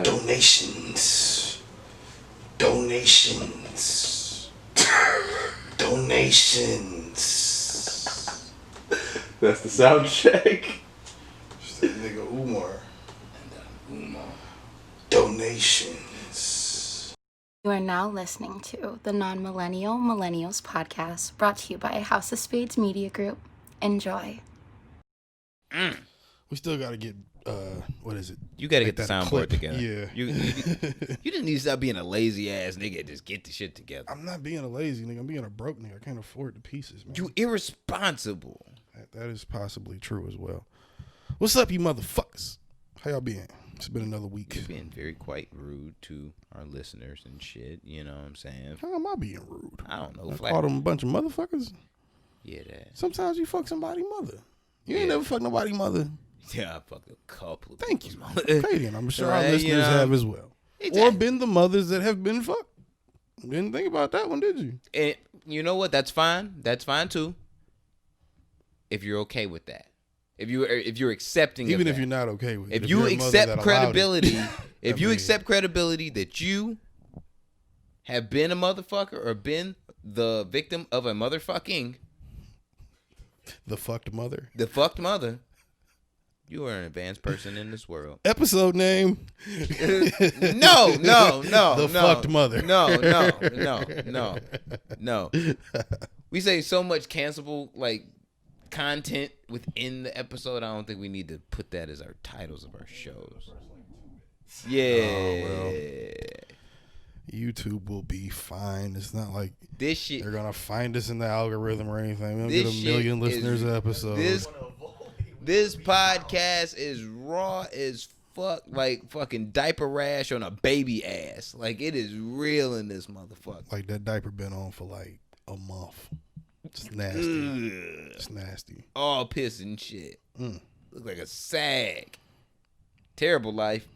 Donations. Donations. Donations. That's the sound check. Just that nigga Umar. Donations. You are now listening to the Non-Millennial Millennials podcast, brought to you by House of Spades Media Group. Enjoy. We still got to get, what is it? You got to Like get the that soundboard clip. together. Yeah. You didn't need to stop being a lazy ass nigga and just get the shit together. I'm not being a lazy nigga. I'm being a broke nigga. I can't afford the pieces, man. You irresponsible. That is possibly true as well. What's up, you motherfuckers? How y'all been? It's been another week. You're being very quite rude to our listeners and shit. You know what I'm saying? How am I being rude? I don't know. I call them a bunch of motherfuckers. Yeah, that. Sometimes you fuck somebody's mother. You ain't Yeah. never fucked nobody's mother. Yeah, I fucked a couple of Thank you. people's Okay, then. I'm sure our Right, listeners you know. have as well. Exactly. Or been the mothers that have been fucked. Didn't think about that one, did you? And you know what? That's fine. That's fine too. If you're okay with that. If you're accepting Even of if that. you're not okay with it. If you're you a mother accept that allowed credibility, it. if I you mean- accept credibility that you have been a motherfucker or been the victim of a motherfucking, The fucked mother. the fucked mother, you are an advanced person in this world. Episode name. No. The fucked mother. No. We say so much cancelable like content within the episode. I don't think we need to put that as our titles of our shows. Yeah. YouTube will be fine. It's not like This shit. they're gonna find us in the algorithm or anything. We don't This get a million shit listeners is- an episode. This podcast is raw as fuck, like fucking diaper rash on a baby ass. Like it is real in this motherfucker. Like that diaper been on for like a month. It's nasty. It's nasty. All piss and shit. Mm. Look like a sag. Terrible life.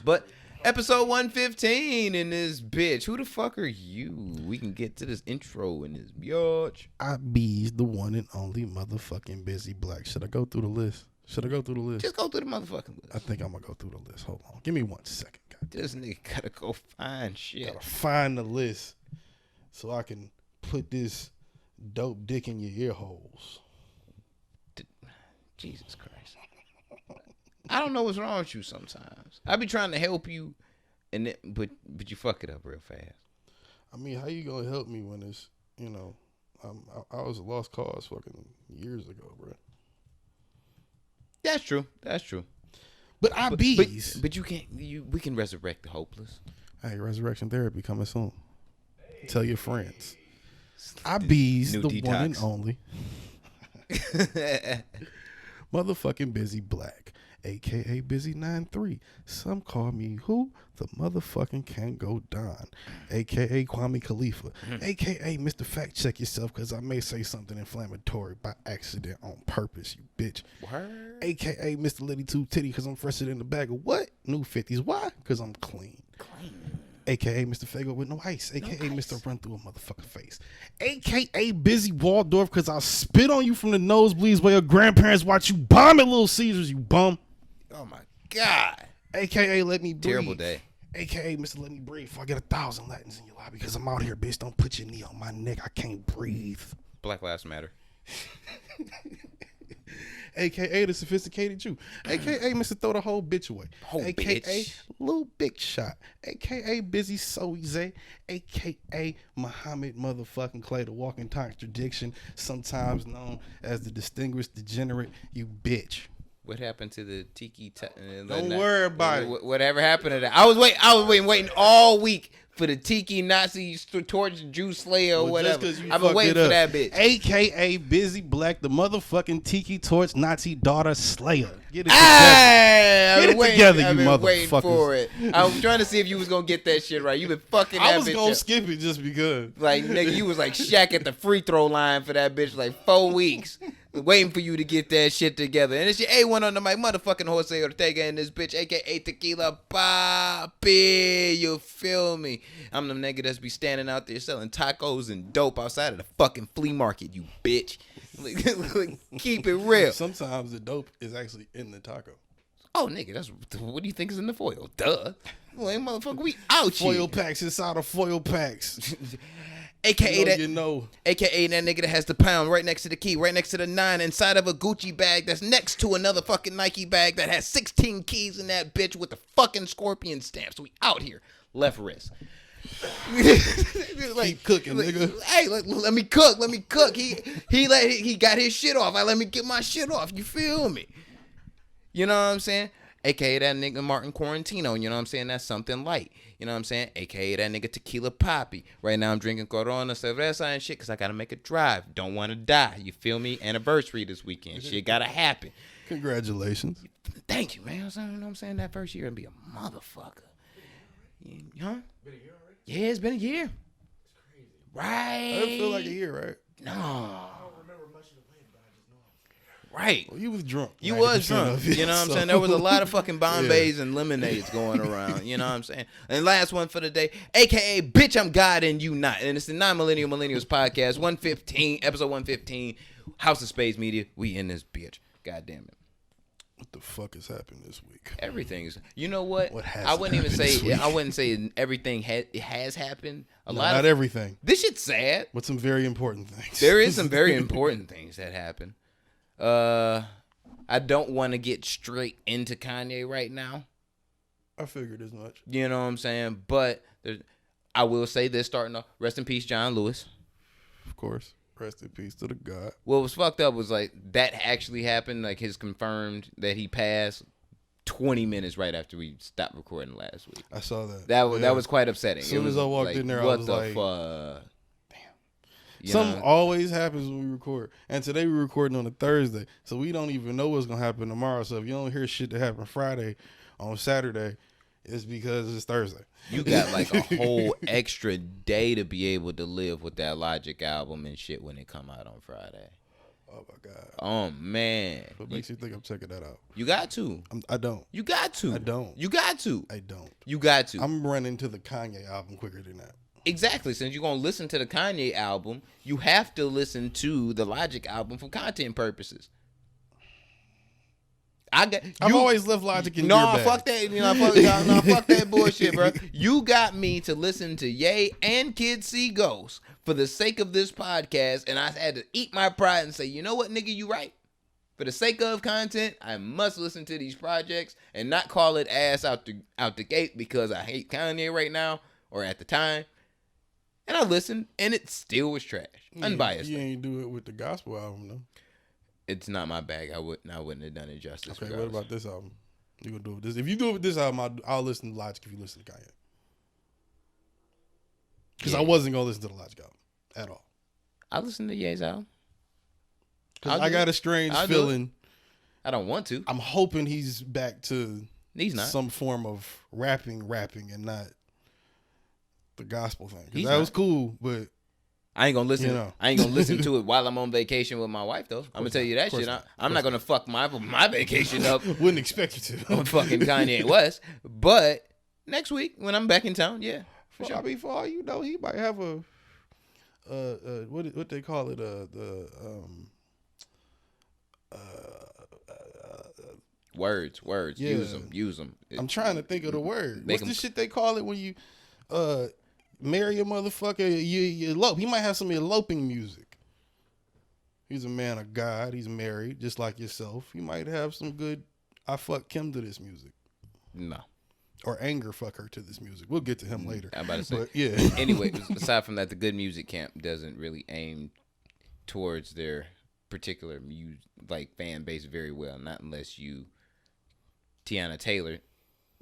But episode 115 in this bitch. Who the fuck are you? We can get to this intro in this biatch. I bees the one and only motherfucking busy black. Should I go through the list? Just go through the motherfucking list. I think I'm gonna go through the list. Hold on. Give me 1 second. God. This nigga gotta go find shit. Gotta find the list so I can put this dope dick in your ear holes. Jesus Christ. I don't know what's wrong with you sometimes. I be trying to help you, but you fuck it up real fast. I mean, how you gonna help me when it's, you know, I was a lost cause fucking years ago, bro. That's true. But I bees. But you can't. We can resurrect the hopeless. Hey, resurrection therapy coming soon. Tell your friends. I bees New the detox. one and only motherfucking busy black, aka busy 93. Some call me who? The motherfucking can't go Don, aka Kwame Khalifa, aka Mr. Fact Check Yourself, because I may say something inflammatory by accident on purpose, you bitch. Word. AKA Mr. Litty Two Titty, because I'm fresher than the bag of what? New 50s. Why? Because I'm clean. AKA Mr. Fago with no ice. AKA Mr. Run Through a Motherfucking Face. AKA Busy Waldorf, because I'll spit on you from the nosebleeds while your grandparents watch you bomb at Little Caesars, you bum. Oh my God. AKA Let Me Breathe. Terrible day. AKA Mr. Let Me Breathe before I get 1,000 Latins in your lobby, because I'm out here, bitch. Don't put your knee on my neck. I can't breathe. Black Lives Matter. AKA the sophisticated Jew. AKA Mr. Throw the whole bitch away. Whole AKA bitch. Little Big Shot. AKA Busy Soize. AKA Muhammad motherfucking Clay, the walking contradiction, sometimes known as the distinguished degenerate, you bitch. What happened to the tiki? Don't worry about it. Whatever happened to that? I was waiting all week for the tiki Nazi torch Jew slayer or whatever. I've been waiting for that bitch. AKA Busy Black, the motherfucking tiki torch Nazi daughter slayer. Get it Hey, Get it together, you I've been waiting motherfuckers. for it. I was trying to see if you was gonna get that shit right. You been fucking that I was bitch gonna up. skip it just because. Like, nigga, you was like Shaq at the free throw line for that bitch like 4 weeks. Waiting for you to get that shit together. And it's your A1 on the mic, motherfucking Jose Ortega in this bitch, a.k.a. Tequila Papi. You feel me? I'm the nigga that's be standing out there selling tacos and dope outside of the fucking flea market, you bitch. Like, keep it real. Sometimes the dope is actually in the taco. Oh, nigga, that's what do you think is in the foil? Duh. Well, motherfucker, we out Foil here. packs inside of foil packs. AKA that, you know. AKA that nigga that has the pound right next to the key, right next to the 9, inside of a Gucci bag that's next to another fucking Nike bag that has 16 keys in that bitch with the fucking scorpion stamp. So we out here. Left wrist. Keep cooking, nigga. Hey, let me cook. Let me cook. He got his shit off. Let me get my shit off. You feel me? You know what I'm saying? AKA that nigga Martin Quarantino. You know what I'm saying? That's something light. You know what I'm saying? AKA that nigga Tequila Poppy. Right now I'm drinking Corona, Cerveza and shit because I got to make a drive. Don't want to die. You feel me? Anniversary this weekend. Shit got to happen. Congratulations. Thank you, man. You know what I'm saying? That first year and be a motherfucker. Huh? Been a year already? Yeah, it's been a year. It's crazy. Right. That doesn't feel like a year, right? No. I don't remember much of the plan, but I just know Right. Well, you was drunk. You was 90% drunk. of it, You know what I'm so- saying? There was a lot of fucking Bombays and lemonades going around. You know what I'm saying? And last one for the day, AKA Bitch, I'm God and You Not. And it's the Non-Millennial Millennials Podcast, 115, episode 115, House of Spades Media. We in this bitch. God damn it. What the fuck has happened this week? Everything's. You know what? What has I wouldn't even happened this say. week? I wouldn't say everything it has happened. A lot Not of everything, this shit's sad. but some very important things. There is some very important things that happen. I don't want to get straight into Kanye right now. I figured as much. You know what I'm saying? But I will say this starting off. Rest in peace, John Lewis. Of course. Rest in peace to the God. What was fucked up was like that actually happened. Like his confirmed that he passed 20 minutes right after we stopped recording last week. I saw that. That was quite upsetting. As soon as I walked in there, I what was the like, fuck? You Something know? always happens when we record. And today we're recording on a Thursday. So we don't even know what's going to happen tomorrow. So if you don't hear shit that happened Friday on Saturday, it's because it's Thursday. You got like a whole extra day to be able to live with that Logic album and shit when it come out on Friday. Oh, my God. Oh, man. What makes you think I'm checking that out? You got to. I don't. You got to. I don't. You got to. I don't. You got to. I'm running to the Kanye album quicker than that. Exactly. Since you're going to listen to the Kanye album, you have to listen to the Logic album for content purposes. I've always left Logic in your bag. Fuck that. Fuck that bullshit, bro. You got me to listen to Ye and Kid See Ghost for the sake of this podcast, and I had to eat my pride and say, you know what, nigga, you right. For the sake of content, I must listen to these projects and not call it ass out the gate because I hate Kanye right now or at the time. And I listened, and it still was trash, unbiased. You ain't do it with the gospel album, though. It's not my bag. I wouldn't have done it justice. Okay, regardless. what about this album? You gonna do it with this? If you do it with this album, I'll listen to Logic if you listen to Kanye. Because I wasn't gonna listen to the Logic album at all. I listen to Ye's album. Because I got a strange feeling. I don't want to. I'm hoping he's back to He's not. some form of rapping, and not the gospel thing. 'Cause He's that was not. cool, but I ain't gonna listen. You know. I ain't gonna listen to it while I'm on vacation with my wife, though. I'm gonna tell you that shit. I'm not gonna fuck my vacation up wouldn't expect you to. on fucking Kanye West. But next week when I'm back in town, yeah, for sure. I mean, for all you know, he might have a what they call it Words. Yeah. Use them. I'm trying to think of the word. Make What's the 'em- shit they call it when you marry a motherfucker? You elope. He might have some eloping music. He's a man of God. He's married, just like yourself. He might have some good I fuck Kim to this music. No. Or anger fuck her to this music. We'll get to him later. I'm about to say. But yeah. Anyway, aside from that, the good music camp doesn't really aim towards their particular fan base very well. Not unless you Tiana Taylor.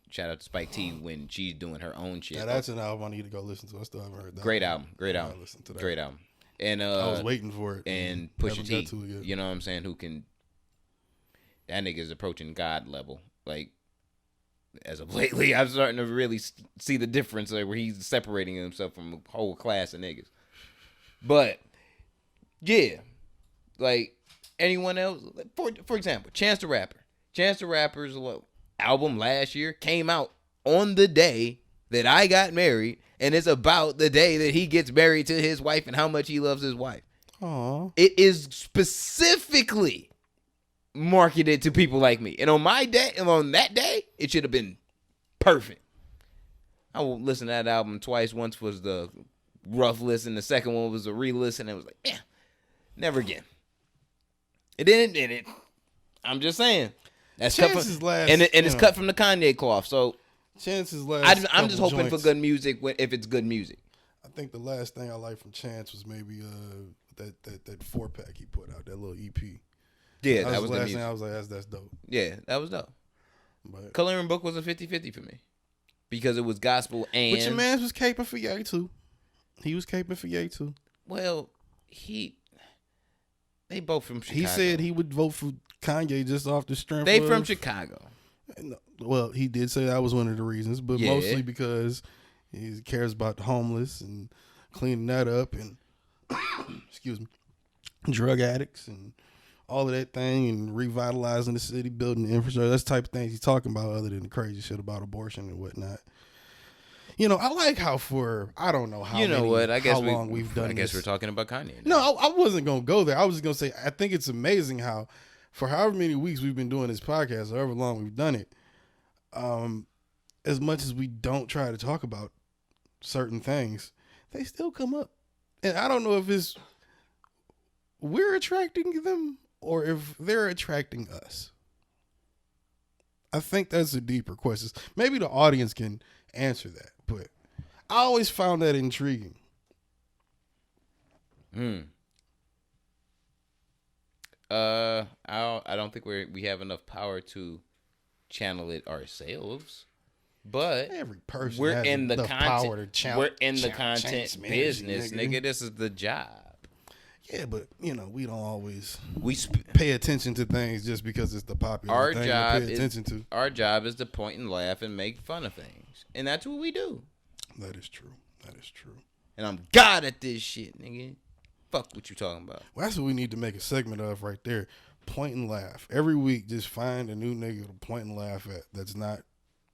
Shout out to Spike T when she's doing her own shit. Now that's an album I need to go listen to. I still haven't heard that. Great album. I gotta listen to that. Great album. And I was waiting for it. and Pusha Haven't T. got to it yet. You know what I'm saying? Who can that nigga's approaching God level. Like as of lately, I'm starting to really see the difference where he's separating himself from a whole class of niggas. But yeah, like anyone else, for example, Chance the Rapper. Chance the Rapper's album last year came out on the day that I got married, and it's about the day that he gets married to his wife and how much he loves his wife. Aw. It is specifically marketed to people like me. And on my day, and on that day, it should have been perfect. I will listen to that album twice. Once was the rough listen. The second one was a re-listen. It was like, yeah, never again. It didn't. I'm just saying. That's cut from, and it's cut from the Kanye cloth. So Chance's last. I'm just hoping joints. for good music if it's good music. I think the last thing I liked from Chance was maybe that 4-pack he put out, that little EP. Yeah, that was the the last music. thing I was like, that's dope. Yeah, that was dope. But Coloring Book was a 50-50 for me because it was gospel and. But your man was caping for Ye too. He was caping for Ye too. Well, they both from Chicago. He said he would vote for Kanye just off the strength. They from Chicago. Well, he did say that was one of the reasons, but Yeah. mostly because he cares about the homeless and cleaning that up and excuse me, drug addicts and all of that thing and revitalizing the city, building the infrastructure. That's the type of things he's talking about, other than the crazy shit about abortion and whatnot. You know, I like how I don't know how long we've done this. I guess we're talking about Kanye now. No, I wasn't going to go there. I was just going to say, I think it's amazing how, for however many weeks we've been doing this podcast, however long we've done it, as much as we don't try to talk about certain things, they still come up. And I don't know if it's we're attracting them or if they're attracting us. I think that's a deeper question. Maybe the audience can answer that, but I always found that intriguing. I don't think we have enough power to channel it ourselves, but Every person we're has in the enough power to content. We're in the change content management, business, nigga. nigga. This is the job. Yeah, but we don't always We pay attention to things just because it's the popular our thing job to pay attention to. Our job is to point and laugh and make fun of things, and that's what we do. That is true. That is true. And I'm God at this shit, nigga. Fuck what you talking about. Well, that's what we need to make a segment of right there. Point and laugh. Every week, just find a new nigga to point and laugh at that's not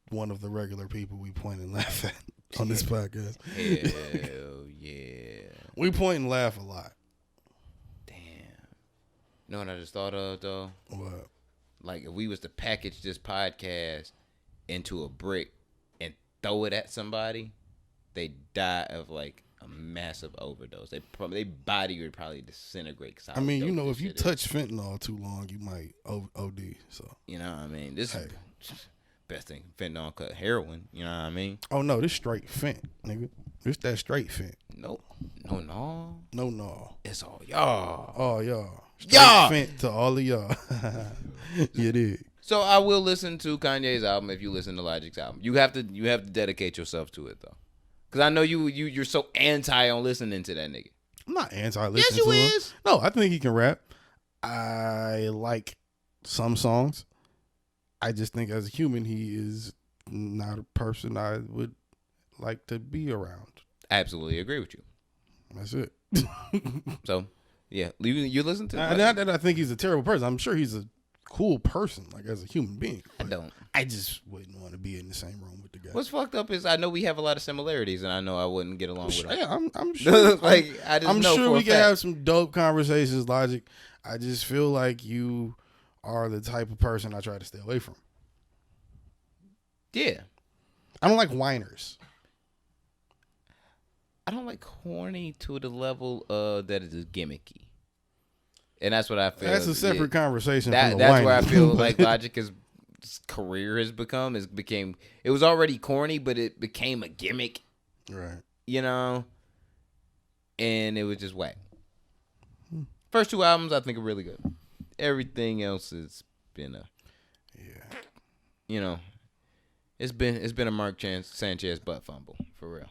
one of the regular people we point and laugh at on this podcast. Hell yeah. We point and laugh a lot. Damn. You know what I just thought of, though? What? Like, if we was to package this podcast into a brick and throw it at somebody, they die of, like, a massive overdose. Their body would probably disintegrate. I mean, you know, if you touch fentanyl too long, you might OD. So you know what I mean? This is best thing. Fentanyl cut heroin. You know what I mean? Oh no, this straight fent, nigga. This that straight fent. Nope. No. No. It's all y'all. Oh y'all. Straight Y'all. fent to all of y'all. You did. So I will listen to Kanye's album if you listen to Logic's album. You have to dedicate yourself to it though. Cause I know you're so anti on listening to that nigga. I'm not anti-listening Yes, you to him. is. No, I think he can rap. I like some songs. I just think as a human, he is not a person I would like to be around. Absolutely agree with you. That's it. So, yeah, you listen to it. Not that I think he's a terrible person. I'm sure he's a cool person, like as a human being. I don't. I just wouldn't want to be in the same room with the guy. What's fucked up is I know we have a lot of similarities, and I know I wouldn't get along with him. Yeah, I'm sure. Like I just I'm know sure for we a can fact. have some dope conversations, Logic. I just feel like you are the type of person I try to stay away from. Yeah, I don't like whiners. I don't like corny to the level that it is gimmicky, and that's what I feel. That's a separate conversation. That's where I feel like Logic's career has become. It was already corny, but it became a gimmick. Right. You know, and it was just whack. First two albums I think are really good. Everything else has been you know, it's been a Mark Sanchez butt fumble for real.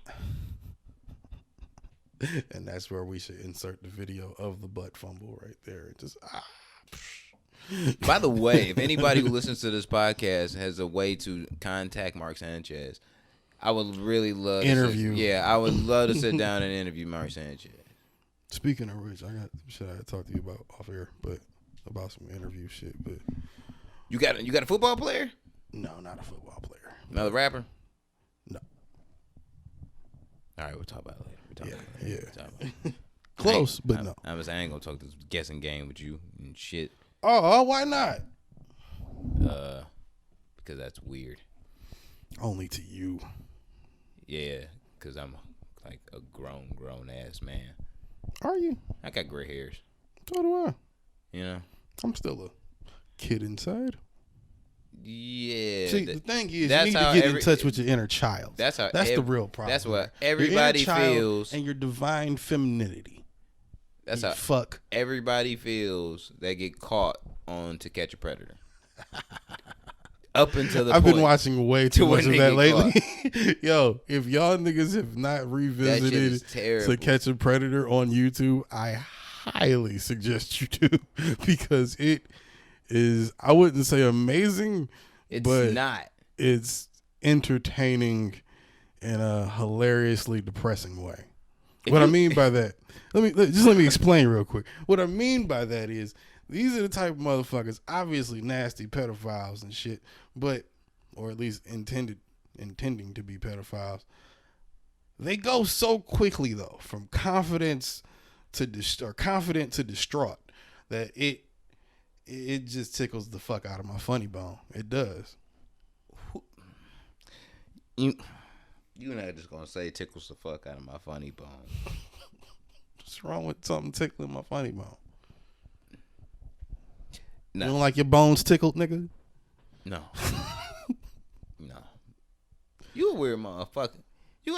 And that's where we should insert the video of the butt fumble right there. Just By the way, if anybody who listens to this podcast has a way to contact Mark Sanchez, I would really love I would love to sit down and interview Mark Sanchez. Speaking of which, I got some shit I talk to you about off air, but about some interview shit. But you got a football player? No, not a football player. Another rapper? No. All right, we'll talk about it later. Yeah. Close, but no. I ain't gonna talk this guessing game with you and shit. Oh, why not? Because that's weird. Only to you. Yeah, because I'm like a grown ass man. Are you? I got gray hairs. So do I. You know? I'm still a kid inside. Yeah. See, the thing is, you that's need to how get in touch with your inner child. That's the real problem. That's what your everybody inner child feels. and your divine femininity. That's you how fuck. Everybody feels they get caught on To Catch a Predator. Up until the I've point been watching way too to much when of they that get lately. Yo, if y'all niggas have not revisited To Catch a Predator on YouTube, I highly suggest you do because it is, I wouldn't say amazing, but not. It's entertaining in a hilariously depressing way. What I mean by that, let me explain real quick. What I mean by that is these are the type of motherfuckers, obviously nasty pedophiles and shit, but or at least intending to be pedophiles. They go so quickly though from confident to distraught that it just tickles the fuck out of my funny bone. It does. You're not just gonna say tickles the fuck out of my funny bone. What's wrong with something tickling my funny bone? No. You don't like your bones tickled, nigga? No. No. You a weird motherfucker. You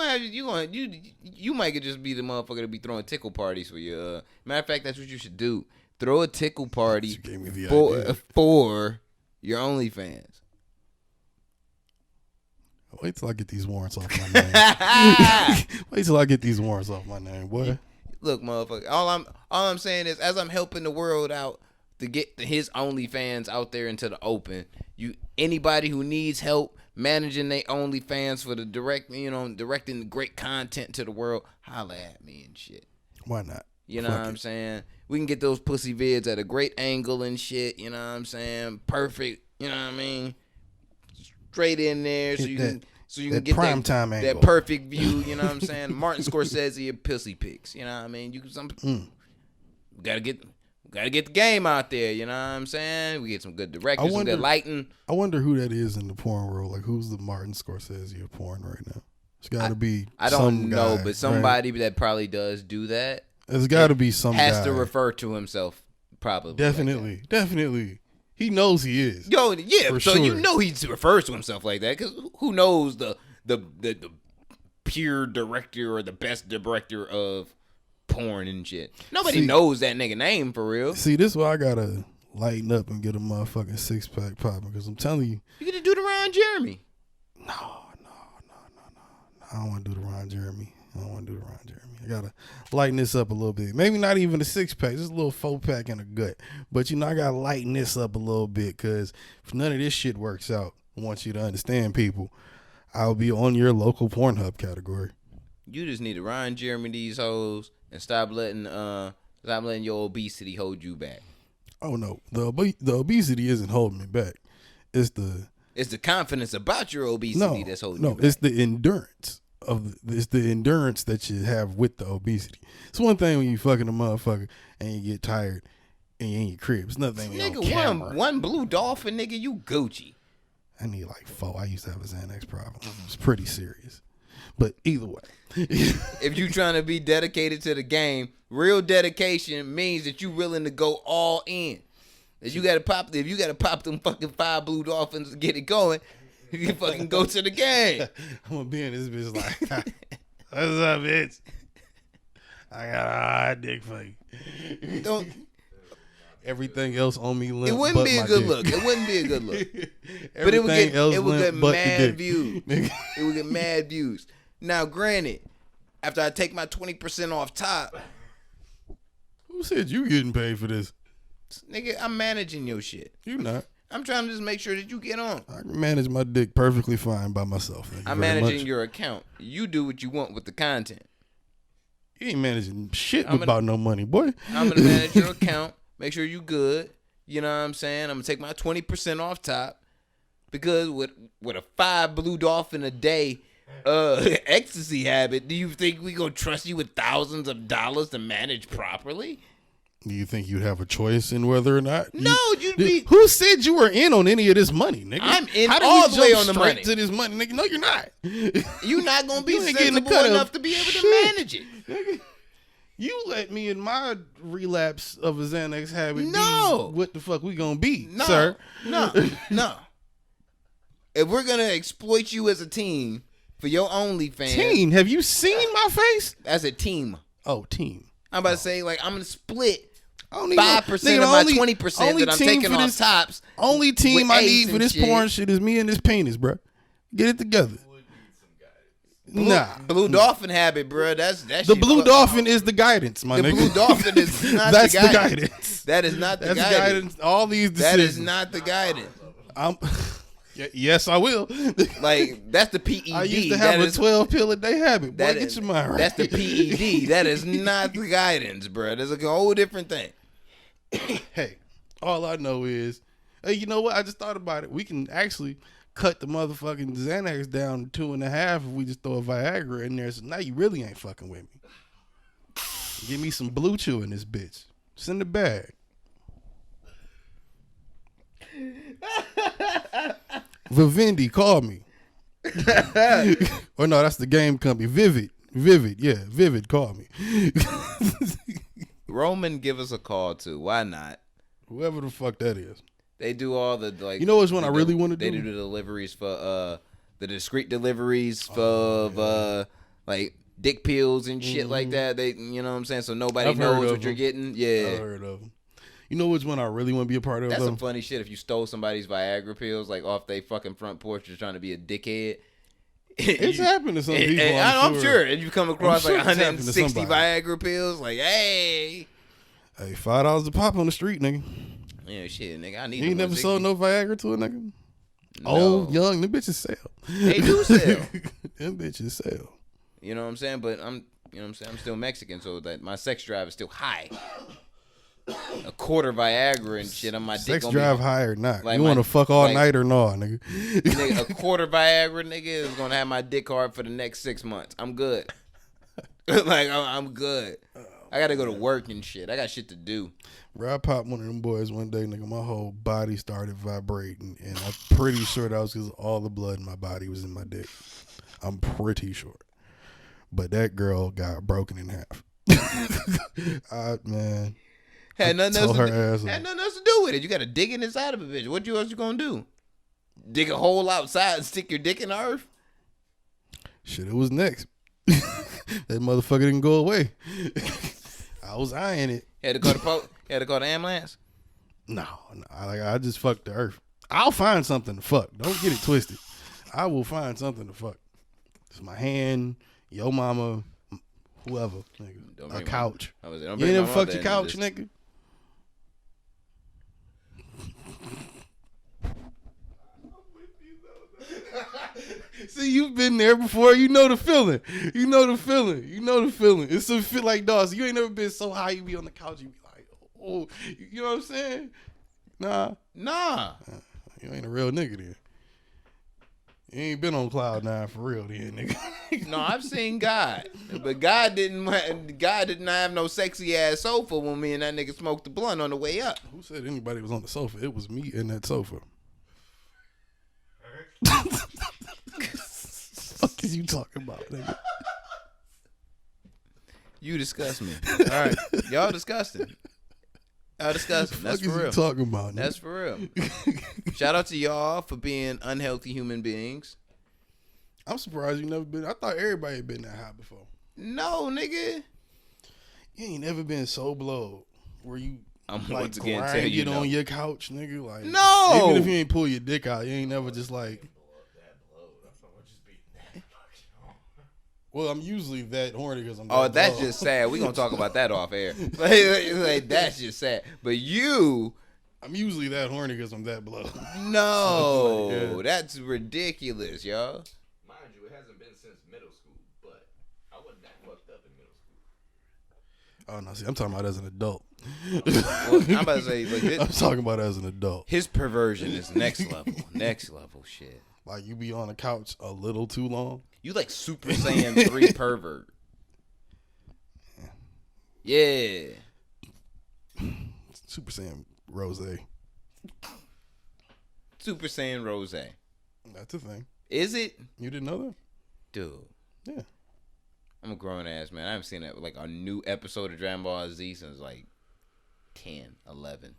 might just be the motherfucker to be throwing tickle parties for your. Matter of fact, that's what you should do. Throw a tickle party for your OnlyFans. Wait till I get these warrants off my name. Wait till I get these warrants off my name, boy. Look, motherfucker. All I'm saying is, as I'm helping the world out to get his OnlyFans out there into the open, anybody who needs help managing their OnlyFans for the directing the great content to the world, holla at me and shit. Why not? You know what I'm saying? We can get those pussy vids at a great angle and shit. You know what I'm saying? Perfect. You know what I mean? Straight in there, so you can get prime time that angle. perfect view. You know what I'm saying? Martin Scorsese of pussy pics. You know what I mean? Gotta get the game out there. You know what I'm saying? We get some good directors, some good lighting. I wonder who that is in the porn world. Like, who's the Martin Scorsese of porn right now? It's got to be. I don't know, but somebody that probably does do that. It's got to be some has guy. to refer to himself. Probably. Definitely. He knows he is. Yo, yeah. So sure. you know he refers to himself like that because who knows the pure director or the best director of porn and shit. Nobody knows that nigga name for real. See, this is why I gotta lighten up and get a motherfucking 6-pack popping because I'm telling you. You gotta do the Ron Jeremy. No. I don't want to do the Ron Jeremy. I gotta lighten this up a little bit. Maybe not even a 6-pack, just a little 4-pack and a gut. But I gotta lighten this up a little bit because if none of this shit works out, I want you to understand, people, I'll be on your local Pornhub category. You just need to Ron Jeremy these hoes and stop letting your obesity hold you back. Oh no, the obesity isn't holding me back. It's the confidence about your obesity that's holding you back. No, it's the endurance. It's the endurance that you have with the obesity. It's one thing when you fucking a motherfucker and you get tired and you in your crib. It's nothing. Nigga, one blue dolphin, nigga, you Gucci. I need like 4. I used to have a Xanax problem. It's pretty serious. But either way. If you trying to be dedicated to the game, real dedication means that you willing to go all in. If you gotta pop them fucking 5 blue dolphins to get it going, you fucking go to the game. I'm gonna be in this bitch like, what's up, bitch? I got a hard dick for you. Don't. Everything else on me limp. It wouldn't be a good look. But it would get mad views. It would get mad views. Now, granted, after I take my 20% off top. Who said you getting paid for this? Nigga, I'm managing your shit. You not. I'm trying to just make sure that you get on. I can manage my dick perfectly fine by myself. I'm managing your account. You do what you want with the content. You ain't managing shit about no money, boy. I'm going to manage your account. Make sure you good. You know what I'm saying? I'm going to take my 20% off top. Because with a 5 blue dolphin a day ecstasy habit, do you think we going to trust you with thousands of dollars to manage properly? Do you think you'd have a choice in whether or not? No, you'd be. Who said you were in on any of this money, nigga? I'm in How did all we the way jump on the straight money. to this money, nigga. No, you're not. You're not gonna be You ain't getting the sensible cut of enough to be able to shit. manage it. Nigga, you let me in my relapse of a Xanax habit. No. Be what the fuck we gonna be, No, sir? no. If we're gonna exploit you as a team for your OnlyFans, Team, have you seen my face? as a team, Oh, team. I'm about to say like I'm gonna split I don't need 5% nigga, of my only- 20% only that I'm team taking for off this- tops. Only team with I Ace need for and this shit. porn shit is me and this penis, bro. Get it together. Nah. Blue dolphin habit, bro. That's The blue dolphin is the guidance, my The nigga. blue dolphin is not That's the the guidance. guidance. That is not the That's guidance. guidance. All these That decisions. is not the guidance. I'm, yes, I will. Like that's the PED. I used to have That a is- 12 pill a day habit. Boy, that get is- your mind right. That's the PED. That is not the guidance, bro. That's a whole different thing. Hey, all I know is, hey, you know what? I just thought about it. We can actually cut the motherfucking Xanax down to 2.5 if we just throw a Viagra in there. So now you really ain't fucking with me. Give me some Blue Chew in this bitch. Send the bag. Vivendi, call me. Or no, that's the game company. Vivid, yeah, Vivid, call me. Roman, give us a call too. Why not? Whoever the fuck that is. They do all the like. You know what's one they I do- really wanna They do? do the deliveries for the discreet deliveries for like dick pills and shit like that. They, you know what I'm saying? So nobody I've heard knows of what you're them. getting. I Yeah. heard of them. You know which one I really want to be a part of? That's though? some funny shit. If you stole somebody's Viagra pills like off their fucking front porch, you're trying to be a dickhead. It's happened to some people. I'm sure. And you come across sure like it's happened to 160 somebody. Viagra pills, like, hey, Hey, $5 a pop on the street, nigga. yeah, shit, nigga, I need. You ain't the never 160. sold no Viagra to a nigga? No. Old, young, them bitches sell. They do sell. Them bitches sell. You know what I'm saying? But I'm still Mexican, so that my sex drive is still high. A quarter Viagra and shit on my dick. Sex gonna drive be, high or not. like you want to my- fuck all like- night or no, nigga? nigga, a quarter Viagra, nigga, is gonna have my dick hard for the next 6 months. I'm good. Like I'm good. I gotta go to work and shit. I got shit to do. Bro, I popped one of them boys one day, nigga. My whole body started vibrating, and I'm pretty sure that was because all the blood in my body was in my dick. I'm pretty sure. But that girl got broken in half. Man. Had nothing else. Tore To, her ass had up. nothing else to do with it. You got to dig in inside of a bitch. What else you gonna do? Dig a hole outside and stick your dick in the earth? Shit, it was next. That motherfucker didn't go away. I was eyeing it. Had to call the ambulance. No, I just fucked the earth. I'll find something to fuck. Don't get it twisted. I will find something to fuck. It's my hand, your mama, whoever. Nigga. Don't A bring couch. My, I was, don't You bring ain't my never fucked mother your into couch, this. nigga? See, you've been there before. You know the feeling. You know the feeling. You know the feeling. It's a feel like dogs. You ain't never been so high. You be on the couch. You be like, oh, you know what I'm saying? Nah, Nah. you ain't a real nigga then. You ain't been on cloud nine for real then, nigga. No, I've seen God, but God did not have no sexy ass sofa when me and that nigga smoked the blunt on the way up. Who said anybody was on the sofa? It was me in that sofa. Fuck is you talking about, nigga? You disgust me. All right, y'all disgusting. Y'all disgusting. That's Fuck for is real. you talking about, nigga? That's for real. Shout out to y'all for being unhealthy human beings. I'm surprised you never been. I thought everybody had been that high before. No, nigga. You ain't never been so blowed where you I'm like once again grind telling you it no. on your couch, nigga. Like No! even if you ain't pull your dick out, you ain't never just like. Well, I'm usually that horny because I'm. Oh, that that's blowed. just sad. We gonna talk about that off air. Like, that's just sad. But you, I'm usually that horny because I'm that blowed. no, Yeah. that's ridiculous, y'all. Mind you, it hasn't been since middle school, but I wasn't that fucked up in middle school. Oh no, see, I'm talking about as an adult. Well, I'm about to say, like, I'm talking about as an adult. his perversion is next level shit. Like you be on the couch a little too long. You like Super Saiyan 3 pervert. Yeah. Super Saiyan Rose. Super Saiyan Rose. That's a thing. Is it? You didn't know that? Dude. Yeah. I'm a grown ass man. I haven't seen a new episode of Dragon Ball Z since 10, 11.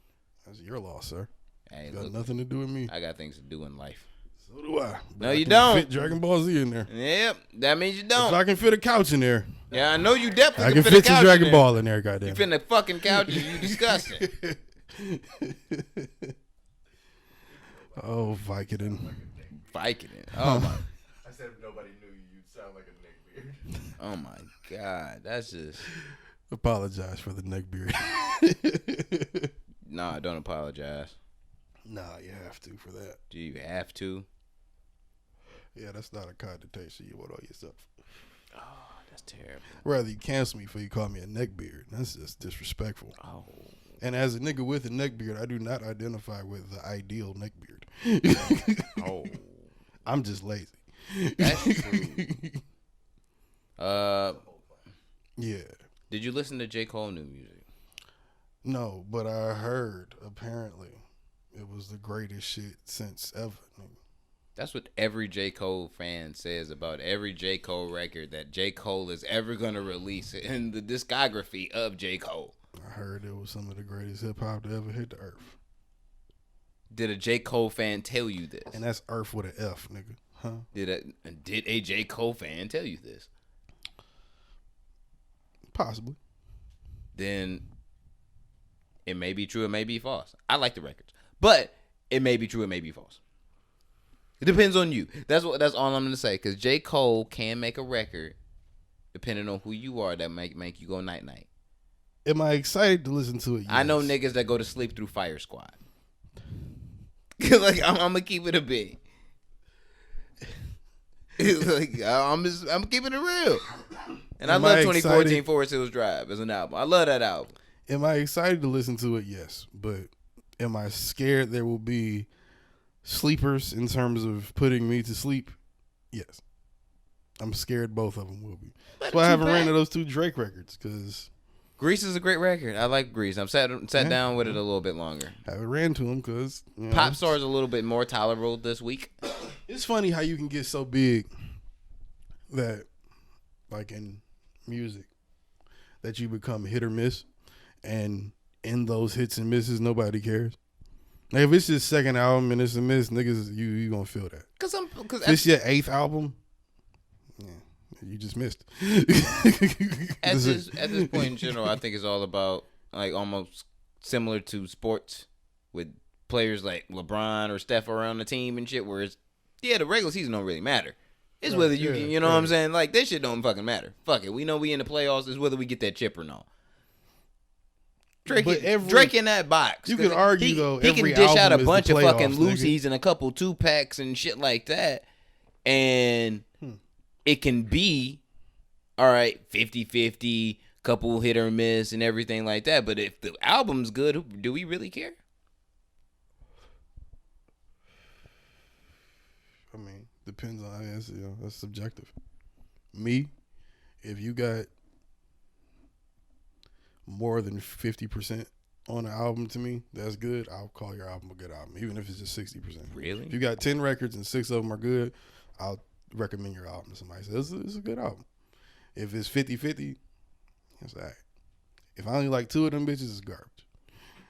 That's your loss, sir. Hey, Got look, nothing to do with me. I got things to do in life. So do I. But No, I you can don't. Fit Dragon Ball Z in there. Yep, that means you If don't. I can fit a couch in there, Yeah, I know you definitely I can fit fit a some couch Dragon in there. Ball in there. Goddamn. You fit in the fucking couch. You disgusting. Oh, Vicodin. Vicodin. Oh my. I said if nobody knew you, you'd sound like a neckbeard. Oh my God. That's just. Apologize for the neck beard. Nah, don't apologize. Nah, you have to for that. Do you have to? Yeah, that's not a connotation you want on yourself. Oh, that's terrible. Rather you cancel me before you call me a neck beard. That's just disrespectful. Oh. And as a nigga with a neck beard, I do not identify with the ideal neck beard. Oh. I'm just lazy. That's true. Yeah. Did you listen to J. Cole new music? No, but I heard apparently it was the greatest shit since ever. That's what every J. Cole fan says about every J. Cole record that J. Cole is ever going to release in the discography of J. Cole. I heard it was some of the greatest hip hop to ever hit the earth. Did a J. Cole fan tell you this? And that's earth with an F, nigga. Huh? Did a J. Cole fan tell you this? Possibly. Then it may be true, it may be false. I like the records, but it may be true, it may be false. It depends on you. That's all I'm gonna say. Because J. Cole can make a record, depending on who you are, that make you go night night. Am I excited to listen to it? Yes. I know niggas that go to sleep through Fire Squad. Like I'm gonna keep it a bit. Like I'm keeping it real. And I love 2014 Forest Hills Drive as an album. I love that album. Am I excited to listen to it? Yes. But am I scared there will be sleepers in terms of putting me to sleep? Yes. I'm scared both of them will be. That's why I haven't ran to those two Drake records, because Grease is a great record. I like Grease. I've sat down with it a little bit longer. I haven't ran to them because Pop Star is a little bit more tolerable this week. It's funny how you can get so big that, like in music, that you become hit or miss, and in those hits and misses, nobody cares. Like if it's your second album and it's a miss, niggas, you gonna feel that. Cause if it's your 8th album, yeah, you just missed. At this point in general, I think it's all about like almost similar to sports with players like LeBron or Steph around the team and shit. Where it's the regular season don't really matter. It's whether you can, you know what I'm saying? Like that shit don't fucking matter. Fuck it, we know we in the playoffs. It's whether we get that chip or not. Drake in that box. You can argue though. He can dish out a bunch of fucking Lucy's and a couple 2-packs and shit like that, and it can be all right 50-50, couple hit or miss and everything like that. But if the album's good, do we really care? I mean, depends on that's subjective. Me, if you got more than 50% on an album, to me, that's good. I'll call your album a good album, even if it's just 60%. Really? If you got 10 records and 6 of them are good, I'll recommend your album to somebody. Says it's a good album. If it's 50-50, it's all right. If I only like 2 of them bitches, it's garbage.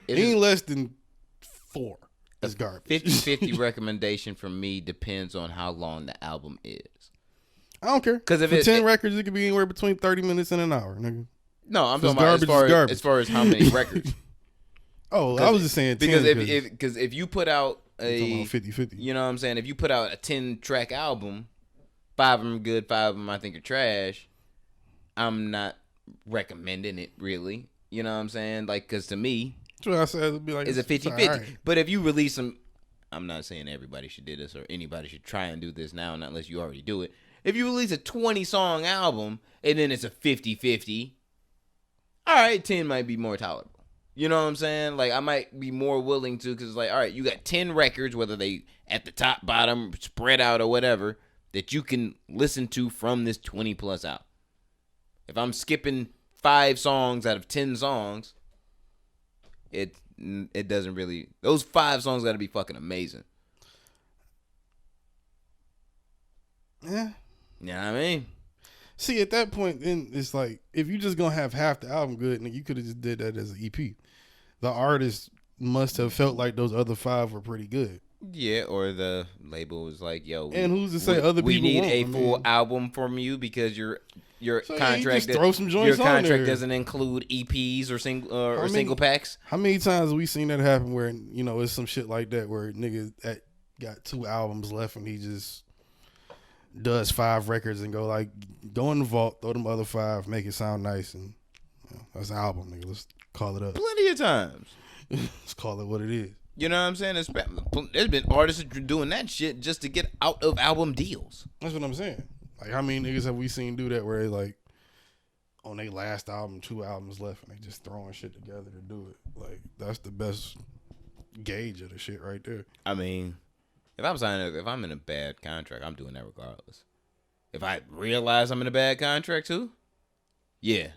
Any less than 4 is garbage. 50-50 recommendation from me depends on how long the album is. I don't care. Because if for 10 records, it could be anywhere between 30 minutes and an hour, nigga. No, I'm talking about as far as how many records. Oh, I was just saying 10 because if you put out a 50-50, you know what I'm saying? If you put out a 10-track album, 5 of them good, 5 of them I think are trash, I'm not recommending it really. You know what I'm saying? Like, because to me, that's what I said. It'd be like it's a 50-50. Right. But if you release some, I'm not saying everybody should do this or anybody should try and do this now, not unless you already do it. If you release a 20-song album and then it's a 50-50, all right, 10 might be more tolerable. You know what I'm saying? Like, I might be more willing to, because, like, all right, you got 10 records, whether they at the top, bottom, spread out or whatever, that you can listen to from this 20-plus album. If I'm skipping 5 songs out of 10 songs, it doesn't really. Those 5 songs got to be fucking amazing. Yeah. You know what I mean? See, at that point, then it's like, if you just gonna have half the album good, nigga, you could have just did that as an EP. The artist must have felt like those other 5 were pretty good. Yeah, or the label was like, "Yo, and who's to say other people we need won't? a full album from you because your So, yeah, contract you just throw some joints your contract on there. doesn't include EPs or single packs." How many times have we seen that happen where, you know, it's some shit like that where nigga got 2 albums left and he just does 5 records and go in the vault, throw them other 5, make it sound nice, and that's an album, nigga. Let's call it up. Plenty of times. Let's call it what it is. You know what I'm saying? There's been artists doing that shit just to get out of album deals. That's what I'm saying. Like, how many niggas have we seen do that where they like on their last album, 2 albums left, and they just throwing shit together to do it? Like, that's the best gauge of the shit right there. I mean, if I'm in a bad contract, I'm doing that regardless. If I realize I'm in a bad contract too, yeah.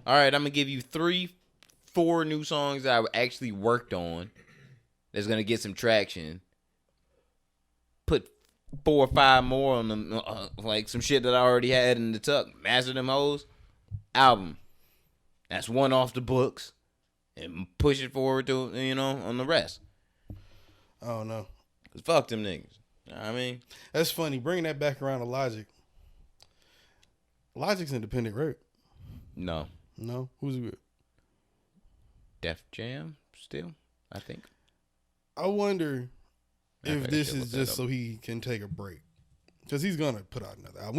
All right, I'm gonna give you 3-4 new songs that I actually worked on that's gonna get some traction. Put 4 or 5 more on them, like some shit that I already had in the tuck. Master them hoes. Album. That's 1 off the books, and push it forward to on the rest. I don't know. Cause fuck them niggas. You know what I mean? That's funny. Bringing that back around to Logic. Logic's independent, right? No. No? Who's it with? Def Jam still, I think. I wonder if bet this you'll is look that just up. so he can take a break. Because he's going to put out another album.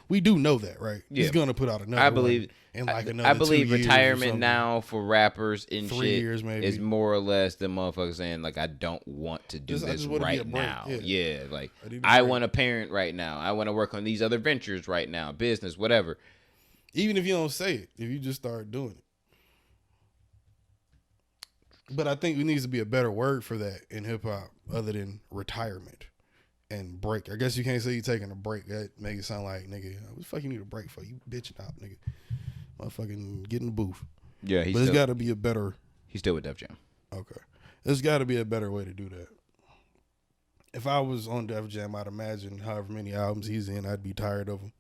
We do know that, right? Yeah. He's going to put out another I believe one in like another I believe 2 years or retirement something. now for rappers and 3 shit years maybe. is more or less the motherfuckers saying like I don't want to do I this just wanna be a right break, now. yeah. Yeah, like I need a I break. want to parent right now. I want to work on these other ventures right now, business, whatever. Even if you don't say it, if you just start doing it. But I think there needs to be a better word for that in hip hop other than retirement and break. I guess you can't say you taking a break. That make it sound like, nigga, what the fuck you need a break for? You bitching out, nigga. Motherfucking get in the booth. Yeah, But it's got to be a better. he's still with Def Jam. Okay. There's got to be a better way to do that. If I was on Def Jam, I'd imagine however many albums he's in, I'd be tired of him.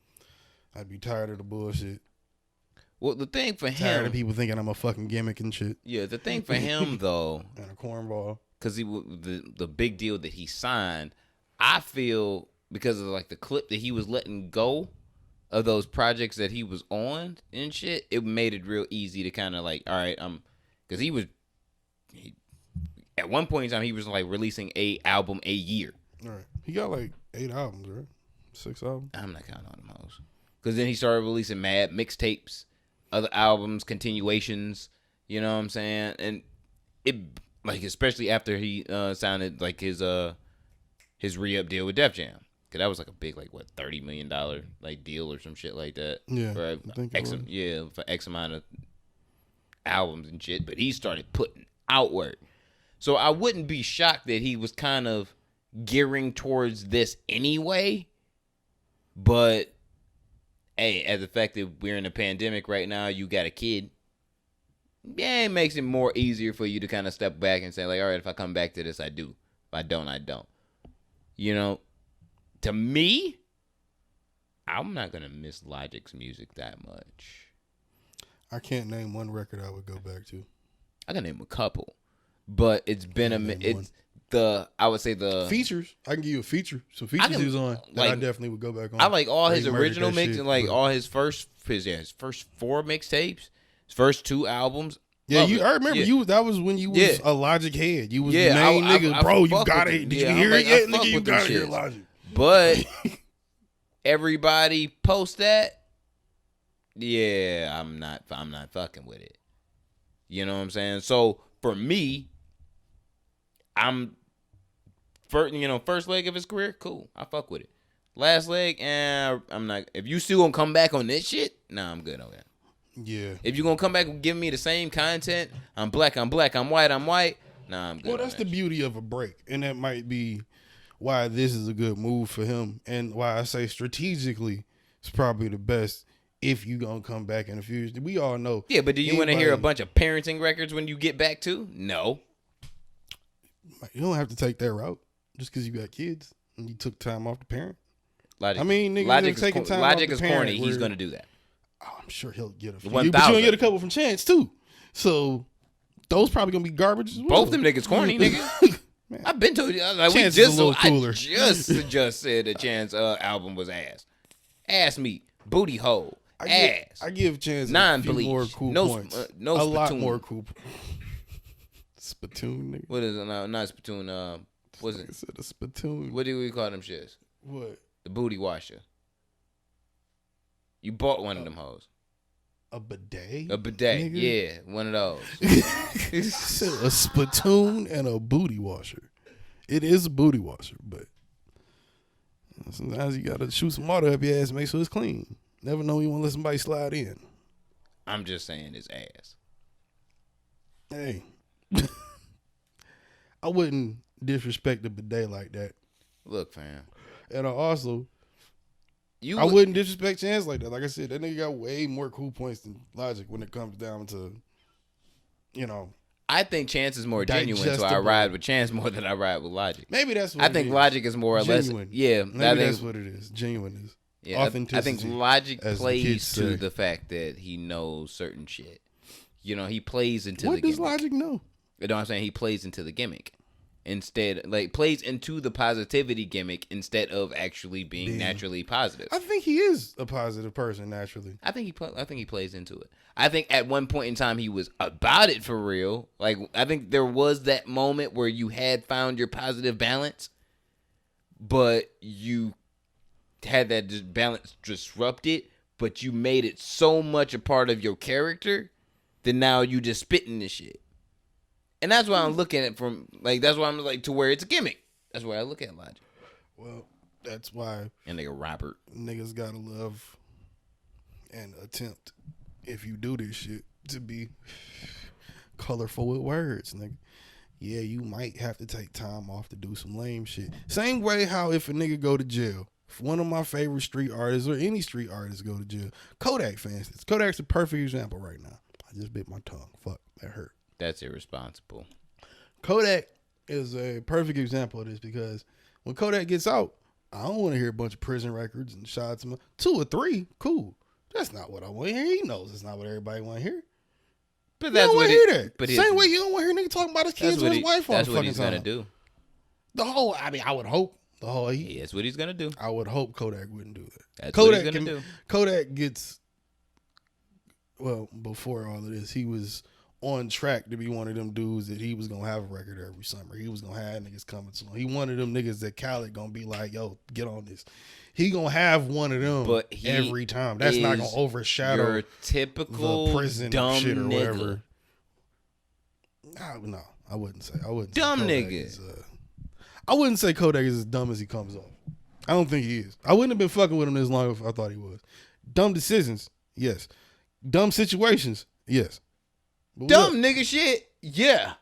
I'd be tired of the bullshit. Well, the thing for Tired him, of people thinking I'm a fucking gimmick and shit. yeah, the thing for him though, And a cornball. because the big deal that he signed, I feel because of like the clip that he was letting go of those projects that he was on and shit, it made it real easy to kind of like, all right, because at one point in time he was like releasing a album a year. All right. He got like 8 albums, right? 6 albums. I'm not counting on them hoes. Because then he started releasing mad mixtapes, other albums, continuations. You know what I'm saying? And it like especially after he sounded like his re-up deal with Def Jam. Cause that was like a big like what $30 million like deal or some shit like that. Yeah, For I think it was. for X amount of albums and shit. But he started putting outward. So I wouldn't be shocked that he was kind of gearing towards this anyway. But hey, as the fact that we're in a pandemic right now, you got a kid. Yeah, it makes it more easier for you to kind of step back and say like, all right, if I come back to this, I do. If I don't, I don't. You know, to me, I'm not gonna miss Logic's music that much. I can't name one record I would go back to. I can name a couple, but it's been I would say the Features. I can give you a feature. Some features he was on that I like- definitely would go back on. I like all his He murdered original that mix shit, and like but- all his first 4 mixtapes, his first 2 albums. Yeah, Love it. I remember Yeah. that was when you was Yeah. a Logic head. You was Yeah, the main I nigga. Bro, you fuck gotta with it. did Yeah, you I'm hear like, it yet? I fuck Nigga, you with them gotta hear shits. Logic. But everybody post that. Yeah, I'm not fucking with it. You know what I'm saying? So for me, first leg of his career, cool. I fuck with it. Last leg, I'm not. If you still gonna come back on this shit, nah, I'm good on that. Yeah. If you gonna come back and give me the same content, I'm black, I'm white, nah, I'm good. Well, on that's that the beauty of a break. And that might be why this is a good move for him. And why I say strategically it's probably the best. if you gonna come back in the future. We all know. Yeah, but do you want to hear a bunch of parenting records when you get back too? No. You don't have to take that route just because you got kids and you took time off the parent. Logic, I mean, nigga, logic is, taking time logic off is the parent corny. He's going to do that. Oh, I'm sure he'll get a few. 1,000. But you gonna get a couple from Chance too. So those probably gonna be garbage as well. Both them niggas corny, nigga. I've been told you. Like, Chance is a little cooler. I just said that Chance album was ass. Ass meat, booty hole, ass. I give Chance non-bleach, a few more cool points. No a spittoon. lot more cool. Spittoon, nigga. What is it? No, not spittoon. What's it? I said a spittoon. What do we call them shits? What? The booty washer. You bought one of them hoes. A bidet? A bidet, nigga? yeah, one of those. Said a spittoon and a booty washer. It is a booty washer, but sometimes you gotta shoot some water up your ass, make sure it's clean. Never know you want to let somebody slide in. I'm just saying it's ass. Hey, I wouldn't disrespect the bidet like that. Look, fam. And I wouldn't disrespect Chance like that. Like I said, that nigga got way more cool points than Logic when it comes down to, you know. I think Chance is more genuine, so I ride with Chance more than I ride with Logic. Maybe that's what I think Logic is more or genuine. less. Yeah, maybe that's what it is. Genuine is. Yeah, authenticity. I think Logic plays to say. the fact that he knows certain shit. You know, he plays into what the gimmick. does Logic know? You know what I'm saying? He plays into the gimmick. Instead, like, plays into the positivity gimmick instead of actually being naturally positive. I think he is a positive person naturally. I think he plays into it. I think at one point in time he was about it for real. Like, I think there was that moment where you had found your positive balance, but you had that balance disrupted, but you made it so much a part of your character that now you just spitting this shit. And that's why I'm looking at from, like, that's why I'm like, to where it's a gimmick. That's where I look at Logic. Well, that's why. And nigga Robert. Niggas gotta love and attempt, if you do this shit, to be colorful with words, nigga. Yeah, you might have to take time off to do some lame shit. Same way how if a nigga go to jail, if one of my favorite street artists or any street artists go to jail, Kodak, for instance. Kodak's a perfect example right now. I just bit my tongue. Fuck, that hurt. That's irresponsible. Kodak is a perfect example of this because when Kodak gets out, I don't want to hear a bunch of prison records and shots. 2 or 3, cool. That's not what I want to hear. He knows it's not what everybody want to hear. But that's what hear that. But same way you don't want to hear nigga talking about his kids or his wife all the fucking time. That's what he's gonna do. I would hope that's what he's gonna do. I would hope Kodak wouldn't do that. That's what he's gonna do. Kodak gets, well, before all of this, he was on track to be one of them dudes that he was gonna have a record every summer. He was gonna have niggas coming to him. He one of them niggas that Khaled gonna be like, yo, get on this. He gonna have one of them but every time. That's not gonna overshadow your typical the prison dumb shit or nigga. whatever. No, I wouldn't say. Dumb say nigga. I wouldn't say Kodak is as dumb as he comes off. I don't think he is. I wouldn't have been fucking with him this long if I thought he was. Dumb decisions, yes. Dumb situations, yes. But dumb nigga shit, yeah.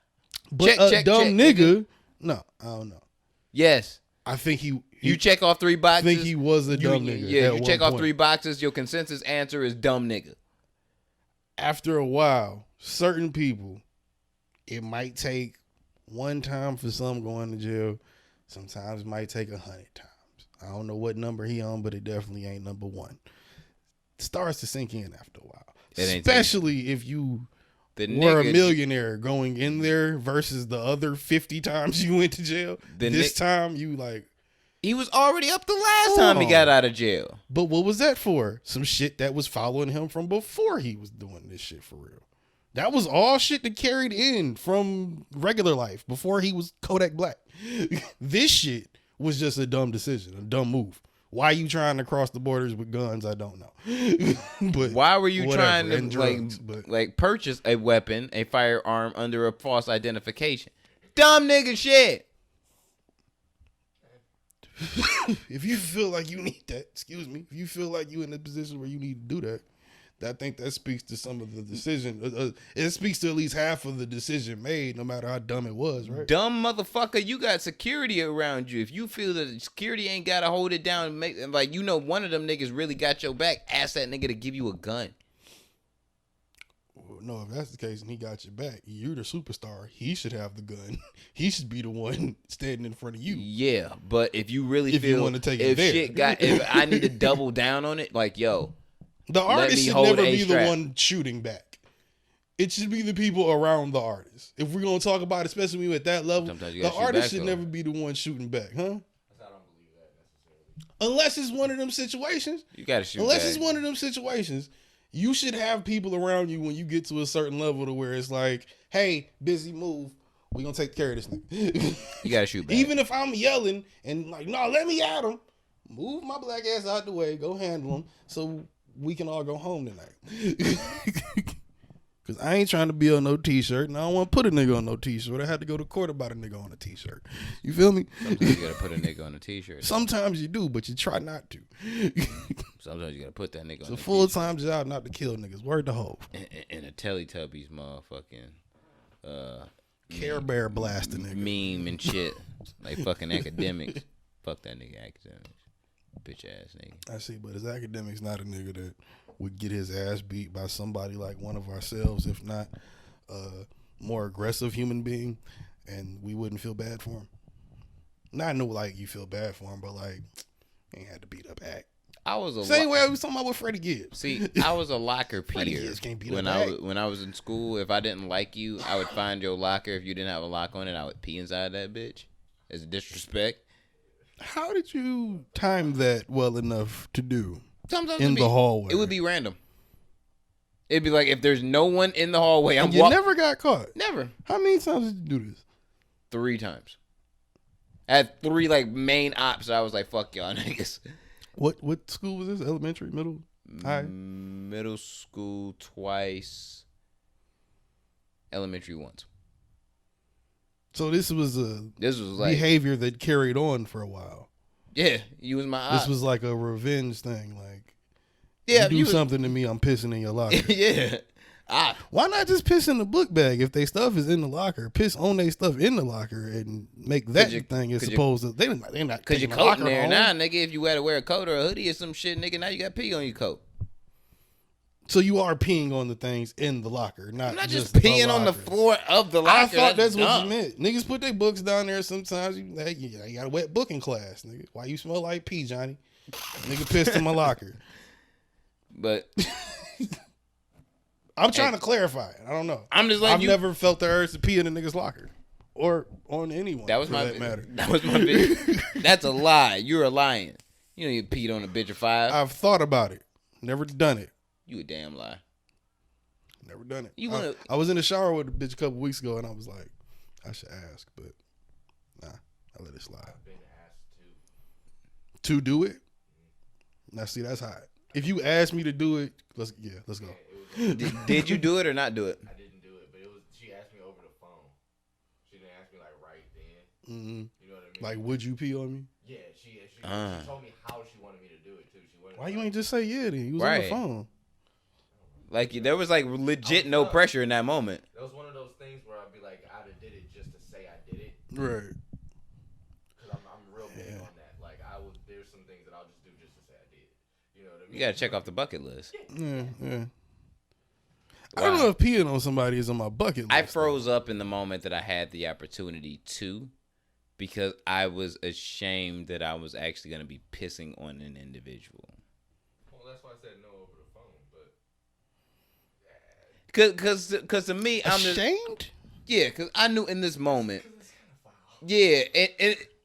But check, dumb nigga, no, I don't know. Yes. I think you check off 3 boxes. I think he was a dumb nigga. Yeah, you check off 3 boxes, your consensus answer is dumb nigga. After a while, certain people, it might take one time for some going to jail. Sometimes it might take 100 times. I don't know what number he on, but it definitely ain't number 1. It starts to sink in after a while. Especially if you were a millionaire going in there versus the other 50 times you went to jail. This time you like... He was already up the last time he got out of jail. But what was that for? Some shit that was following him from before he was doing this shit for real. That was all shit that carried in from regular life before he was Kodak Black. This shit was just a dumb decision, a dumb move. Why you trying to cross the borders with guns? I don't know. But why were you trying to drugs, like purchase a weapon, a firearm under a false identification? Dumb nigga shit. If you feel like you need that, excuse me, if you feel like you in a position where you need to do that, I think that speaks to some of the decision. It speaks to at least half of the decision made, no matter how dumb it was, right? Dumb motherfucker, you got security around you. If you feel that security ain't gotta hold it down, like one of them niggas really got your back, ask that nigga to give you a gun. No, if that's the case and he got your back, you're the superstar. He should have the gun. He should be the one standing in front of you. Yeah, but if you really feel you want to take it if there. if I need to double down on it, like the artist should never be the one shooting back. It should be the people around the artist. If we're gonna talk about it, especially when we're at that level, the artist should never be the one shooting back, huh? I don't believe that necessarily. Unless it's one of them situations. You gotta shoot Unless back. it's one of them situations. You should have people around you when you get to a certain level to where it's like, hey, busy move. We gonna take care of this nigga. You gotta shoot back. Even if I'm yelling and like, no, let me at him. Move my black ass out the way. Go handle him so we can all go home tonight. Cause I ain't trying to be on no t-shirt, and I don't want to put a nigga on no t-shirt. I had to go to court about a nigga on a t-shirt. You feel me? Sometimes you gotta put a nigga on a t-shirt. Sometimes you do, but you try not to. Sometimes you gotta put that nigga on It's a a full-time job not to kill niggas. Word to hoe. and a Teletubbies motherfucking Care Bear blasting nigga. meme and shit. Like fucking academics. Fuck that nigga academics. Bitch ass nigga. I see, but his academics not a nigga that would get his ass beat by somebody like one of ourselves, if not a more aggressive human being, and we wouldn't feel bad for him. Not know like you feel bad for him, but like ain't had to beat up act. I was a Same way I was talking about with Freddie Gibbs. See, I was a locker Freddie peer Gibbs can't beat when up I act. was when I was in school. If I didn't like you, I would find your locker. If you didn't have a lock on it, I would pee inside that bitch as a disrespect. How did you time that well enough to do Sometimes in the hallway? It would be random. It'd be like if there's no one in the hallway, I'm and you never got caught. Never. How many times did you do this? 3 times. I had 3 like main ops. I was like, fuck y'all niggas. What school was this? Elementary, middle, high? Middle school twice. Elementary once. So this was like behavior that carried on for a while. Yeah, you was my op. This was like a revenge thing. Like, yeah, you do something to me, I'm pissing in your locker. Yeah. Why not just piss in the book bag if they stuff is in the locker? Piss on their stuff in the locker and make that thing as opposed to they're not. Cause your coat in there now, nigga. If you had to wear a coat or a hoodie or some shit, nigga, now you got pee on your coat. So you are peeing on the things in the locker, not I'm not just peeing on the floor of the locker. I thought that's what you meant. Niggas put their books down there sometimes. You got a wet book in class, nigga. Why you smell like pee, Johnny? Nigga pissed in my locker. But I'm trying to clarify it. I don't know. I'm just like I've never felt the urge to pee in a nigga's locker. Or on anyone. That was my matter. That was my bitch. That's a lie. You're a lying. You know you peed on a bitch of 5. I've thought about it. Never done it. You a damn lie. Never done it. You wanna? I was in the shower with a bitch a couple weeks ago, and I was like, I should ask, but nah, I let it slide. I've been asked to do it. Now, see, that's hot. If you ask me to do it, let's go. Did you do it or not do it? I didn't do it, but she asked me over the phone. She didn't ask me like right then. Mm-hmm. You know what I mean? Like, would you pee on me? Yeah, she told me how she wanted me to do it too. Why you ain't just say yeah then? You was on the phone. Like there was like legit no pressure in that moment. That was one of those things where I'd be like, I'd have did it just to say I did it. Right. Because I'm real big on that. Like there's some things that I'll just do just to say I did. You know what I mean? You gotta check off the bucket list. Yeah. I don't know if peeing on somebody is on my bucket list. I froze up in the moment that I had the opportunity to, because I was ashamed that I was actually gonna be pissing on an individual. Well, that's why I said no over the phone, but Cause to me, I'm ashamed. Yeah, cause I knew in this moment. Yeah,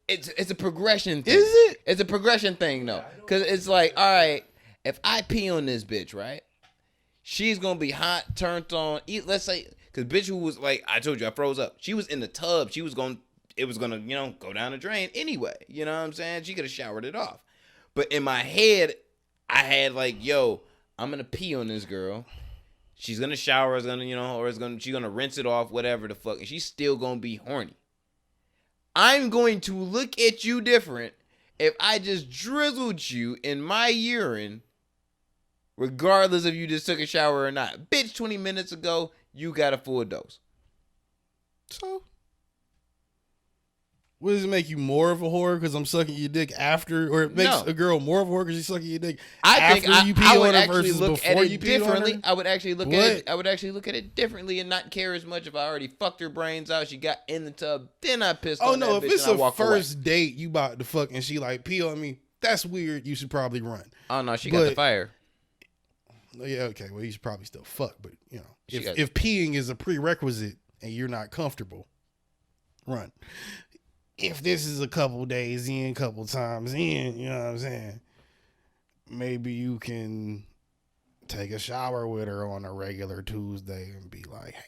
it's a progression thing. Is it? It's a progression thing, though. Cause it's like, all right, if I pee on this bitch, right? She's gonna be hot, turned on. Let's say, cause bitch who was like, I told you, I froze up. She was in the tub. It was gonna, go down the drain anyway. You know what I'm saying? She could have showered it off. But in my head, I had like, yo, I'm gonna pee on this girl. She's gonna shower. She's gonna rinse it off, whatever the fuck, and she's still gonna be horny. I'm going to look at you different if I just drizzled you in my urine regardless if you just took a shower or not. Bitch, 20 minutes ago, you got a full dose. So, what does it make you more of a whore because I'm sucking your dick after, or it makes a girl more of a whore because she's sucking your dick after you pee on her versus before you pee on her? I would actually look at it. I would actually look at it differently and not care as much if I already fucked her brains out. She got in the tub, then I pissed on that bitch. If it's and I a walk first away. date, you about to fuck and she like pee on me. That's weird. You should probably run. Oh no, she got the fire. Yeah, okay. Well, you should probably still fuck, but you know, if peeing is a prerequisite and you're not comfortable, run. If this is a couple days in, couple times in, you know what I'm saying? Maybe you can take a shower with her on a regular Tuesday and be like, hey,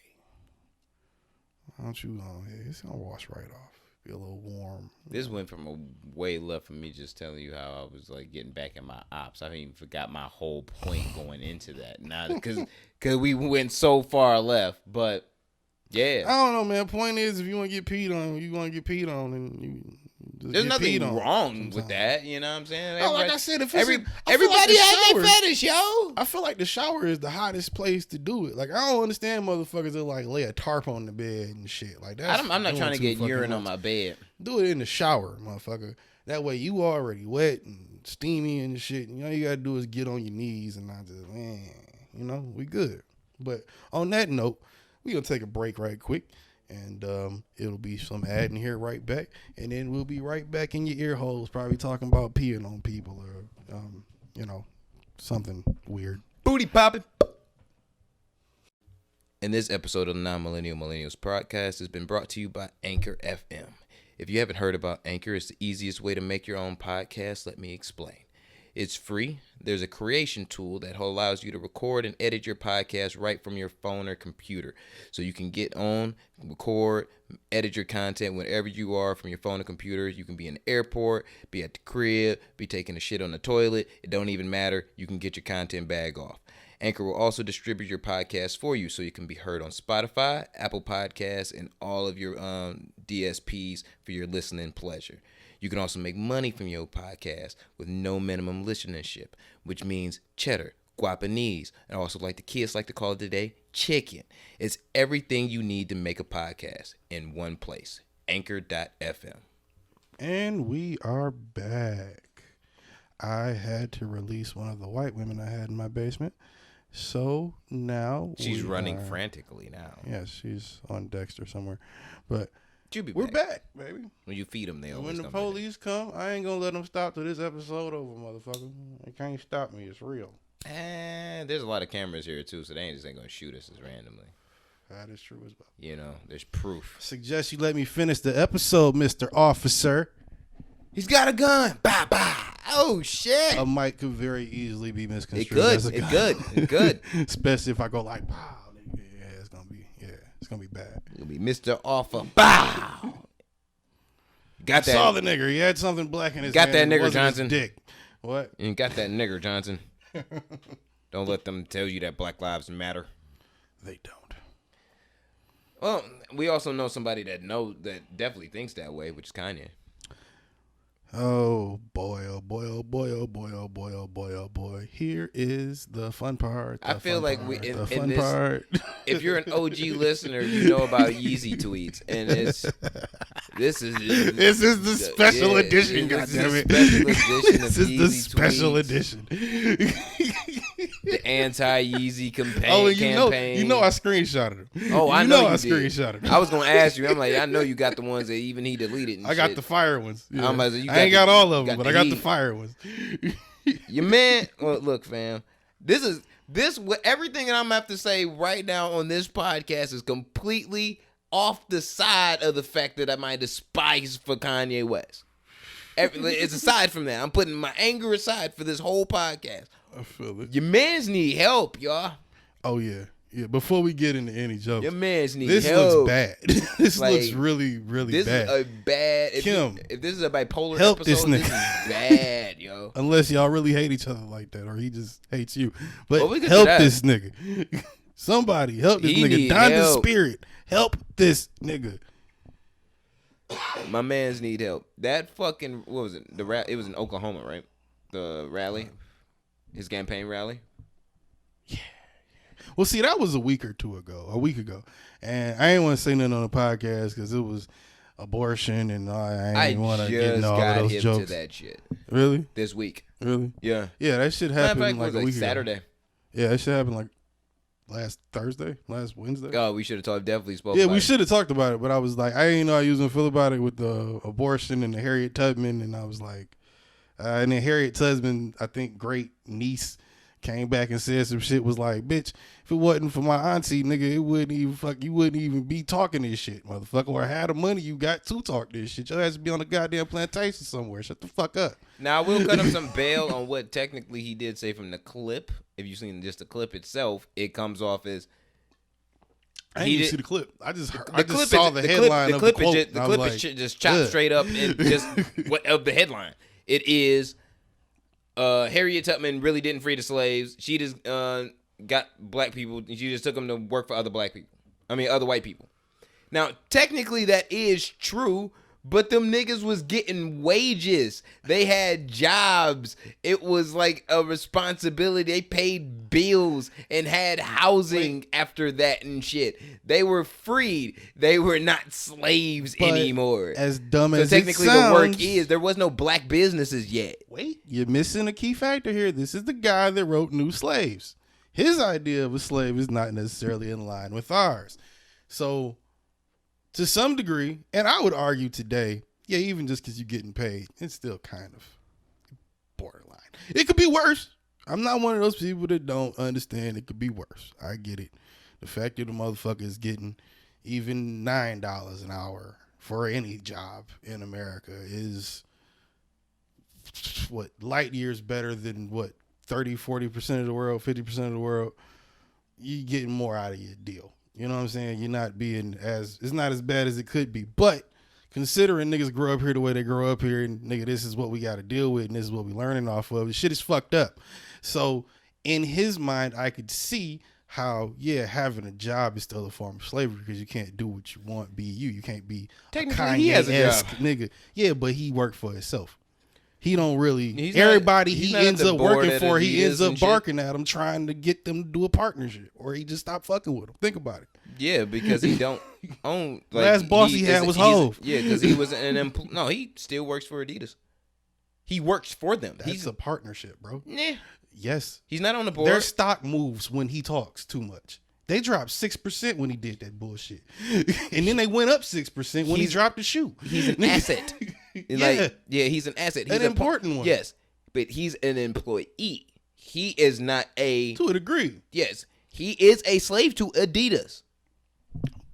why don't you it's gonna wash right off. Be a little warm. This went from a way left from me just telling you how I was like getting back in my ops. I even forgot my whole point going into that. Now because we went so far left, but yeah. I don't know, man. Point is, if you want to get peed on, you want to get peed on, and you just there's get nothing peed on wrong sometimes. with that. You know what I'm saying? Oh, like I said, if it's everybody has their their fetish, yo. I feel like the shower is the hottest place to do it. Like, I don't understand motherfuckers that like lay a tarp on the bed and shit. Like that. I'm not trying to get urine on my bed. Do it in the shower, motherfucker. That way you already wet and steamy and shit. And all you gotta do is get on your knees and not just, we good. But on that note, we gonna take a break right quick. And it'll be some ad in here right back. And then we'll be right back in your ear holes, probably talking about peeing on people or, something weird. Booty popping. And this episode of the Non-Millennial Millennials podcast has been brought to you by Anchor FM. If you haven't heard about Anchor, it's the easiest way to make your own podcast. Let me explain. It's free. There's a creation tool that allows you to record and edit your podcast right from your phone or computer. So you can get on, record, edit your content wherever you are from your phone or computer. You can be in the airport, be at the crib, be taking a shit on the toilet. It don't even matter. You can get your content bag off. Anchor will also distribute your podcast for you so you can be heard on Spotify, Apple Podcasts, and all of your DSPs for your listening pleasure. You can also make money from your podcast with no minimum listenership, which means cheddar, guapanese, and also like the kids like to call it today, chicken. It's everything you need to make a podcast in one place, anchor.fm. And we are back. I had to release one of the white women I had in my basement. So now she's running frantically now. Yes, she's on Dexter somewhere. But we're back, baby. When you feed them, they always when the police come, I ain't gonna let them stop till this episode over, motherfucker. They can't stop me. It's real. And there's a lot of cameras here too, so they ain't gonna shoot us as randomly. That is true as well. You know, there's proof. Suggest you let me finish the episode, Mr. Officer. He's got a gun. Bah, bah. Oh, shit. A mic could very easily be misconstrued. It could. Especially if I go like, wow. It's going to be bad. It's going to be Mr. Offer. Bow. Got that. Saw the nigger. He had something black in his hand. Got that nigger, Johnson. Dick. What? You got that nigger, Johnson. Don't let them tell you that Black Lives Matter. They don't. Well, we also know somebody that definitely thinks that way, which is Kanye. Oh boy, oh boy, oh boy, oh boy, oh boy, oh boy, oh boy. Here is the fun part. I feel like the fun part. If you're an OG listener, you know about Yeezy tweets, and this is the special edition. Goddammit! This is the special edition. The anti-Yeezy campaign. Oh, you know I screenshotted him. Oh, I know I screenshotted him. I was gonna ask you. I'm like, I know you got the ones that even he deleted. And I got the fire ones. Yeah. I ain't got all of them, but I got the fire ones. Your man. Well, look, fam. This everything that I'm gonna have to say right now on this podcast is completely off the side of the fact that I might despise for Kanye West. It's aside from that. I'm putting my anger aside for this whole podcast. I feel it. Your mans need help, y'all. Oh yeah. Yeah, before we get into any jokes, your mans need help. This looks bad. This looks really, really this bad. This is a bad. If this is a bipolar help episode, this is bad, yo. Unless y'all really hate each other like that, or he just hates you. But help this nigga. Somebody help this nigga. Donda Spirit, help this nigga. My mans need help. That fucking what was it? It was in Oklahoma, right? The rally, his campaign rally. Well, see, that was a week ago. And I ain't want to say nothing on the podcast because it was abortion and I ain't want to get into all of those jokes. To that shit. Really? This week. Really? Yeah. Yeah, that shit happened like a week Saturday. ago. Yeah, that shit happened like last Wednesday. Oh, we should have definitely spoke. Yeah, we should have talked about it, but I was like, I didn't know how you was gonna feel about it with the abortion and the Harriet Tubman, and I was like, and then Harriet Tubman, I think great niece, came back and said some shit. Was like, bitch, if it wasn't for my auntie, nigga, you wouldn't even be talking this shit, motherfucker. Or had the money you got to talk this shit. Your ass be on a goddamn plantation somewhere. Shut the fuck up. Now we'll cut him some bail on what technically he did say from the clip. If you've seen just the clip itself, it comes off as. I didn't even see the clip. I just saw the headline of the quote. The clip is just chopped straight up and just of the headline. It is Harriet Tubman really didn't free the slaves. She just got black people. She just took them to work for other other white people. Now, technically that is true, but them niggas was getting wages. They had jobs. It was like a responsibility. They paid bills and had housing after that and shit. They were freed. They were not slaves anymore. As dumb so as technically it sounds, the work is there was no black businesses yet. Wait, you're missing a key factor here. This is the guy that wrote New Slaves. His idea of a slave is not necessarily in line with ours. So to some degree, and I would argue today, yeah, even just because you're getting paid, it's still kind of borderline. It could be worse. I'm not one of those people that don't understand it could be worse. I get it. The fact that the motherfucker is getting even $9 an hour for any job in America is light years better than 30-40% of the world, 50% of the world. You're getting more out of your deal. You know what I'm saying? You're not being it's not as bad as it could be. But considering niggas grow up here the way they grow up here, and nigga, this is what we got to deal with, and this is what we learning off of. The shit is fucked up. So in his mind, I could see how, yeah, having a job is still a form of slavery because you can't do what you want, be you. You can't be technically he has a job, nigga. Yeah, but he worked for himself. He don't really. Everybody he ends up working for, he ends up barking at them, trying to get them to do a partnership, or he just stopped fucking with them. Think about it. Yeah, because he don't own. Like, last boss he had was Hove. Yeah, because he was no, he still works for Adidas. He works for them. That's a partnership, bro. Nah. Yes, he's not on the board. Their stock moves when he talks too much. They dropped 6% when he did that bullshit, and then they went up 6% when he dropped the shoe. He's an asset. He's an asset. He's an important one. Yes, but he's an employee. He is not to a degree. Yes, he is a slave to Adidas.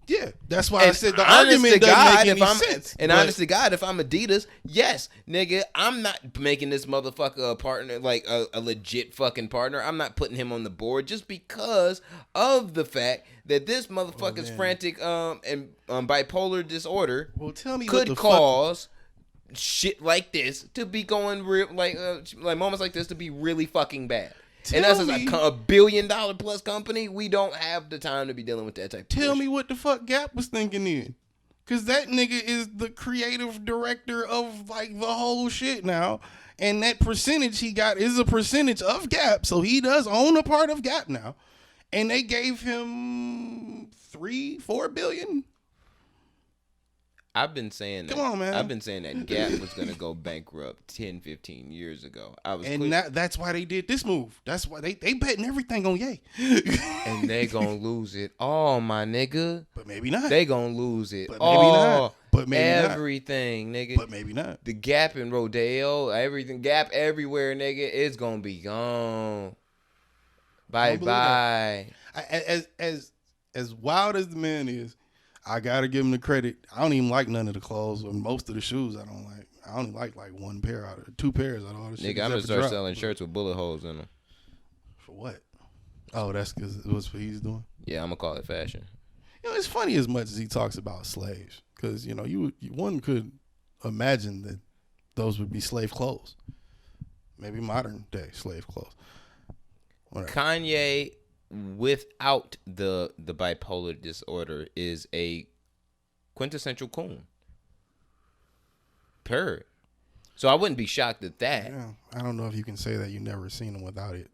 Yeah, that's why I said the argument doesn't make any sense. And honest to God, if I'm Adidas, yes, nigga, I'm not making this motherfucker a partner, like a legit fucking partner. I'm not putting him on the board just because of the fact that this motherfucker's frantic and bipolar disorder could cause shit like this to be going real, like moments like this to be really fucking bad. And that's a $1 billion plus company. We don't have the time to be dealing with that type of Tell me what the fuck Gap was thinking then. Because that nigga is the creative director of like the whole shit now. And that percentage he got is a percentage of Gap. So he does own a part of Gap now. And they gave him $3-4 billion. I've been saying that. Come on, man. I've been saying that Gap was going to go bankrupt 10, 15 years ago. That's why they did this move. That's why they betting everything on Ye. And they going to lose it all, my nigga. But maybe not. They going to lose it but maybe not. But maybe everything, not. Nigga. But maybe not. The Gap in Rodeo, everything, Gap everywhere, nigga, it's going to be gone. Bye-bye. As wild as the man is, I gotta give him the credit. I don't even like none of the clothes or most of the shoes. I don't like. I only like one pair out of 2 pairs out of all the shit. Nigga, I'm gonna start selling shirts with bullet holes in them. For what? Oh, that's because it was what he's doing. Yeah, I'm gonna call it fashion. You know, it's funny as much as he talks about slaves, because you know, one could imagine that those would be slave clothes, maybe modern day slave clothes. Whatever. Kanye, without the bipolar disorder, is a quintessential coon. Period. So I wouldn't be shocked at that. Yeah, I don't know if you can say that you never seen him without it.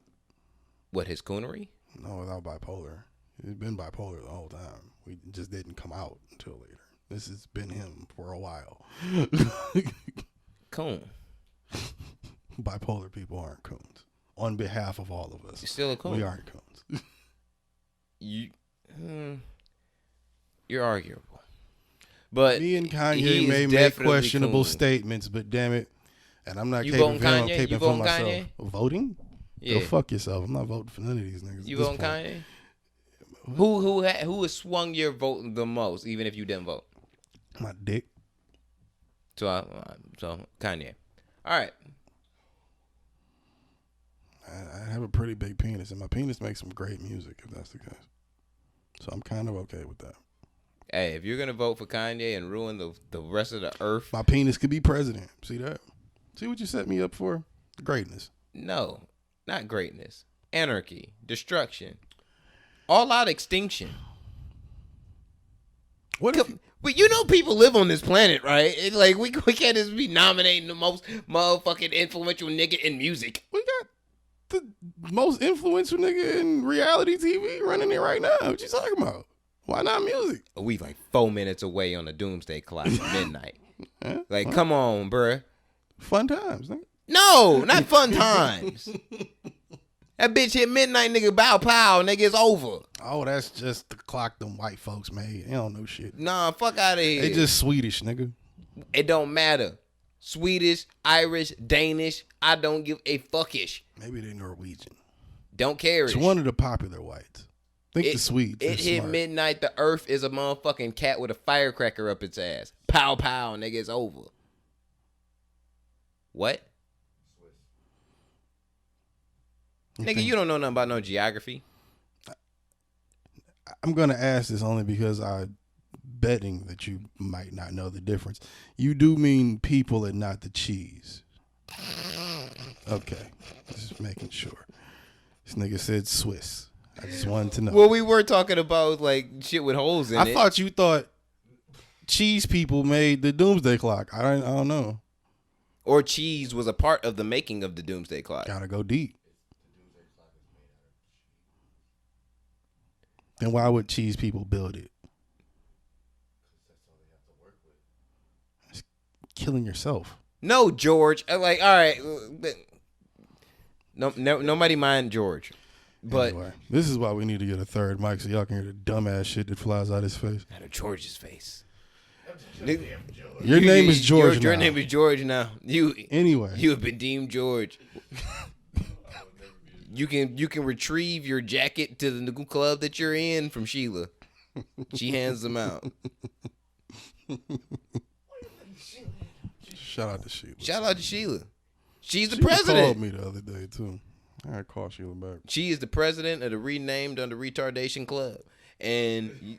What, his coonery? No, without bipolar. He's been bipolar the whole time. We just didn't come out until later. This has been him for a while. Coon. Bipolar people aren't coons. On behalf of all of us, You're still a coon. we aren't coons. You're arguable. But me and he Kanye is may make definitely questionable coon. statements, but damn it, and I'm not You caping voting for him, Kanye? caping You for voting myself. Kanye? Voting? Yeah. Go fuck yourself. I'm not voting for none of these niggas. You at this voting point. Kanye? Who has swung your vote the most, even if you didn't vote? My dick. So Kanye. All right. I have a pretty big penis, and my penis makes some great music, if that's the case. So I'm kind of okay with that. Hey, if you're gonna vote for Kanye and ruin the rest of the earth, My penis could be president. See that? See what you set me up for? Greatness. no, not greatness, anarchy, destruction, all out extinction. What if But you know people live on this planet, right? Like we can't just be nominating the most motherfucking influential nigga in music. we got the most influential nigga in reality TV running it right now? What you talking about? Why not music? We like 4 minutes away on the doomsday clock at midnight. Huh? Like, come on, bruh. Fun times, nigga. No, not fun times. That bitch hit midnight, nigga. Bow pow, nigga. It's over. Oh, that's just the clock them white folks made. They don't know shit. Nah, fuck out of here. They just Swedish, nigga. It don't matter. Swedish, Irish, Danish. I don't give a fuckish. Maybe they're Norwegian. Don't care. It's one of the popular whites. Think the Swedes. It hit midnight. The earth is a motherfucking cat with a firecracker up its ass. Pow pow, nigga. It's over. What? Nigga, you don't know nothing about no geography. I'm gonna ask this only because I'm betting that you might not know the difference. You do mean people and not the cheese. Okay, just making sure. This nigga said Swiss. I just wanted to know. Well, we were talking about like shit with holes in it. I thought you thought cheese people made the doomsday clock. I don't know. Or cheese was a part of the making of the doomsday clock. Gotta go deep. Then why would cheese people build it? It's killing yourself. No, George. Like, all right. No, nobody mind George. But Anyway, this is why we need to get a third mic so y'all can hear the dumbass shit that flies out his face. out of George's face. Your name is George Your now. name is George now. Anyway. You have been deemed George. You can retrieve your jacket to the new club that you're in from Sheila. She hands them out. Shout out to Sheila. Shout out to Sheila. She's the Sheila president. called me the other day too. I gotta call Sheila back. She is the president of the renamed under retardation club, and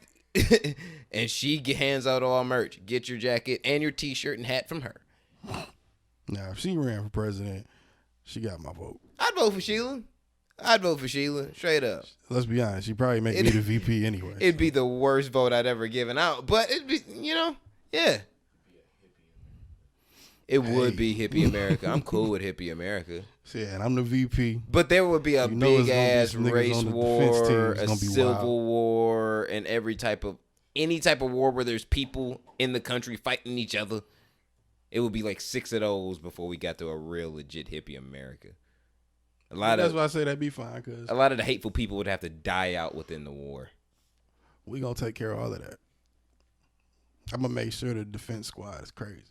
and she hands out all merch. Get your jacket and your T-shirt and hat from her. Now, if she ran for president, she got my vote. I'd vote for Sheila. I'd vote for Sheila, straight up. Let's be honest. She probably make me the VP anyway. It'd be the worst vote I'd ever given out, but it'd be, yeah. It would be hippie America. I'm cool with hippie America. So, yeah, and I'm the VP. But there would be a You know it's big gonna be ass some niggas race on the defense team. war, It's a gonna be civil wild. war, and any type of war where there's people in the country fighting each other. It would be like 6 of those before we got to a real legit hippie America. That's why I say that'd be fine, because A lot of the hateful people would have to die out within the war. we gonna take care of all of that. I'm gonna make sure the defense squad is crazy.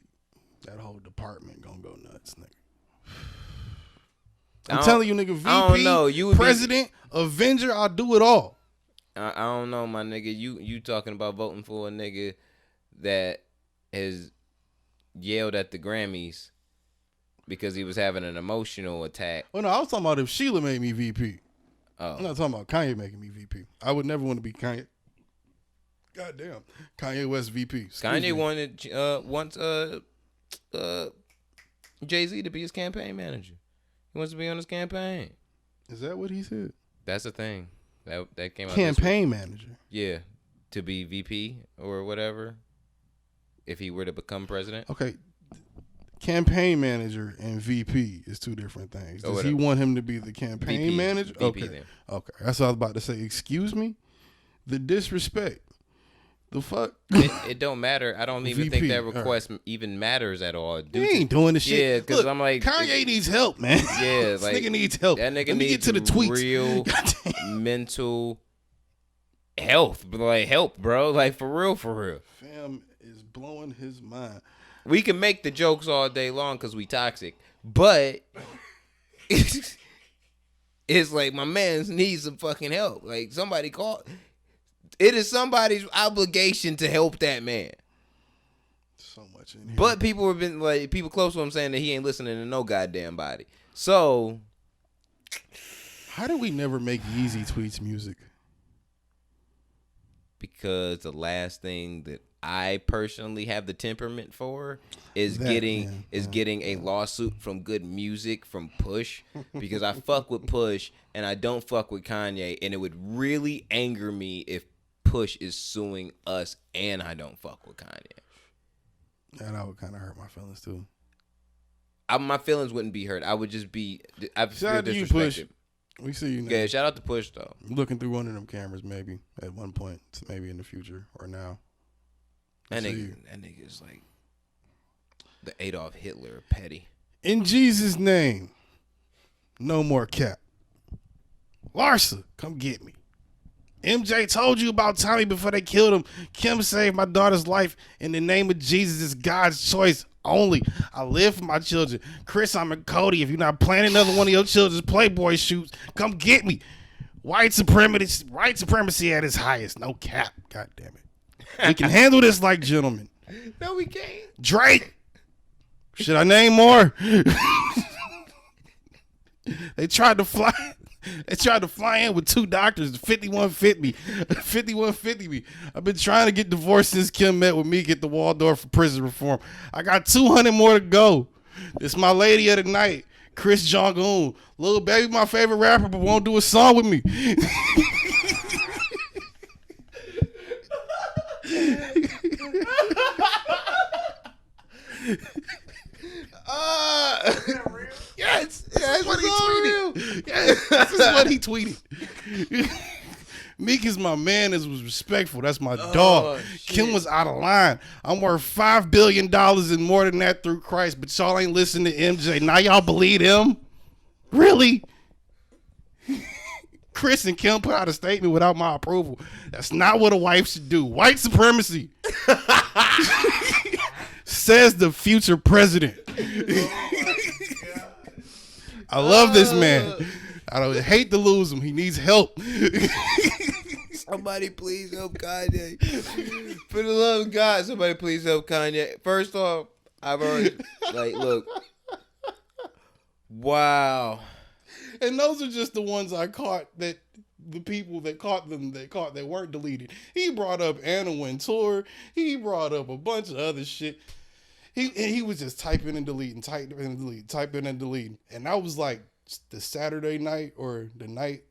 That whole department gonna go nuts, nigga. I'm telling you, nigga, VP, I don't know. You would president, Avenger, I'll do it all. I don't know, my nigga. You talking about voting for a nigga that has yelled at the Grammys because he was having an emotional attack. Well, no, I was talking about if Sheila made me VP. Oh. I'm not talking about Kanye making me VP. I would never want to be Kanye. Goddamn, Kanye West VP. Excuse me. Kanye wants Jay-Z to be his campaign manager. He wants to be on his campaign. Is that what he said? That's the thing. That came out. Campaign manager. Yeah, to be VP or whatever. If he were to become president. Okay, campaign manager and VP is two different things. Does he want him to be the campaign VP, manager? VP Okay. then. Okay. That's what I was about to say. Excuse me? The disrespect. The fuck? It don't matter. I don't even think VP, that request even matters at all. He ain't doing the shit. Yeah, because I'm like, Kanye needs help, man. Yeah, this like, nigga needs help. That nigga Let me needs get to the tweets. real mental health, but like help, bro. Like for real. Fam is blowing his mind. We can make the jokes all day long because we toxic, but it's like my man needs some fucking help. Like somebody call. It is somebody's obligation to help that man. So much in here. But people have been like people close to him saying that he ain't listening to no goddamn body. So how did we never make Yeezy tweets music? Because the last thing that I personally have the temperament for is getting a lawsuit from Good Music from Push, because I fuck with Push and I don't fuck with Kanye, and it would really anger me if Push is suing us and I don't fuck with Kanye. And that would kind of hurt my feelings too. My feelings wouldn't be hurt. I would just be. I feel Shout out to you, Push. disrespected. We see you now. Yeah, shout out to Push though. Looking through one of them cameras, maybe at one point, maybe in the future or now. That nigga is like the Adolf Hitler of petty. In Jesus' name, no more cap. Larsa, come get me. MJ told you about Tommy before they killed him. Kim saved my daughter's life. In the name of Jesus, it's God's choice only. I live for my children. Kris, I'm in Cody. If you're not planning another one of your children's Playboy shoots, come get me. White supremacy at its highest. No cap. God damn it. We can handle this like gentlemen. No, we can't. Drake. Should I name more? They tried to fly in with two doctors. 5150 me. 5150 me. I've been trying to get divorced since Kim met with me, get the Waldorf for prison reform. I got 200 more to go. It's my lady of the night, Kris Jung. Little baby, my favorite rapper, but won't do a song with me. Yes, that's what he tweeted. Yes, this is what he tweeted. Meek is my man. This was respectful. That's my dog. Shit. Kim was out of line. I'm worth $5 billion and more than that through Christ, but y'all ain't listening to MJ. Now y'all believe him? Really? Kris and Kim put out a statement without my approval. That's not what a wife should do. White supremacy. Says the future president. I love this man. I don't hate to lose him. He needs help. Somebody please help Kanye. For the love of God, somebody please help Kanye. First off, I've already look. Wow. And those are just the ones I caught that the people that caught them they weren't deleted. He brought up Anna Wintour. He brought up a bunch of other shit. He was just typing and deleting. And that was like the Saturday night or the night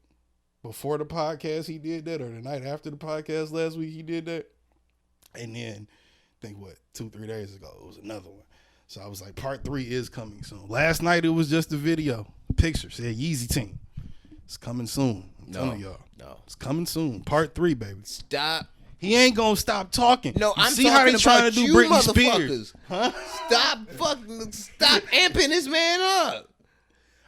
before the podcast he did that, or the night after the podcast last week he did that. And then I think 2-3 days ago it was another one. So I was like, part 3 is coming soon. Last night it was just a video. Picture said Yeezy team. It's coming soon. I'm telling y'all. No. It's coming soon. Part 3, baby. Stop. He ain't gonna stop talking. No, I'm see how they trying to do Britney Spears. Huh? Stop amping this man up.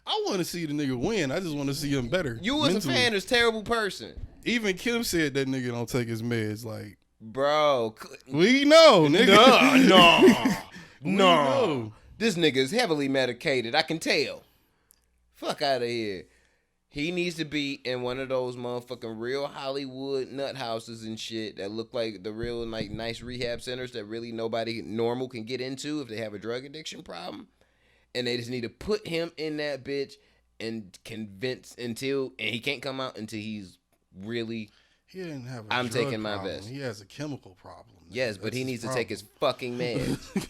I want to see the nigga win. I just want to see him better. You as a fan is a terrible person. Even Kim said that nigga don't take his meds. Like, bro, we know, nigga. No. This nigga is heavily medicated. I can tell. Fuck out of here. He needs to be in one of those motherfucking real Hollywood nut houses and shit that look like the real like nice rehab centers that really nobody normal can get into if they have a drug addiction problem. And they just need to put him in that bitch and convince and he can't come out until he's really. He didn't have a I'm drug taking my problem. vest. He has a chemical problem. Yes, but he needs to take his fucking meds.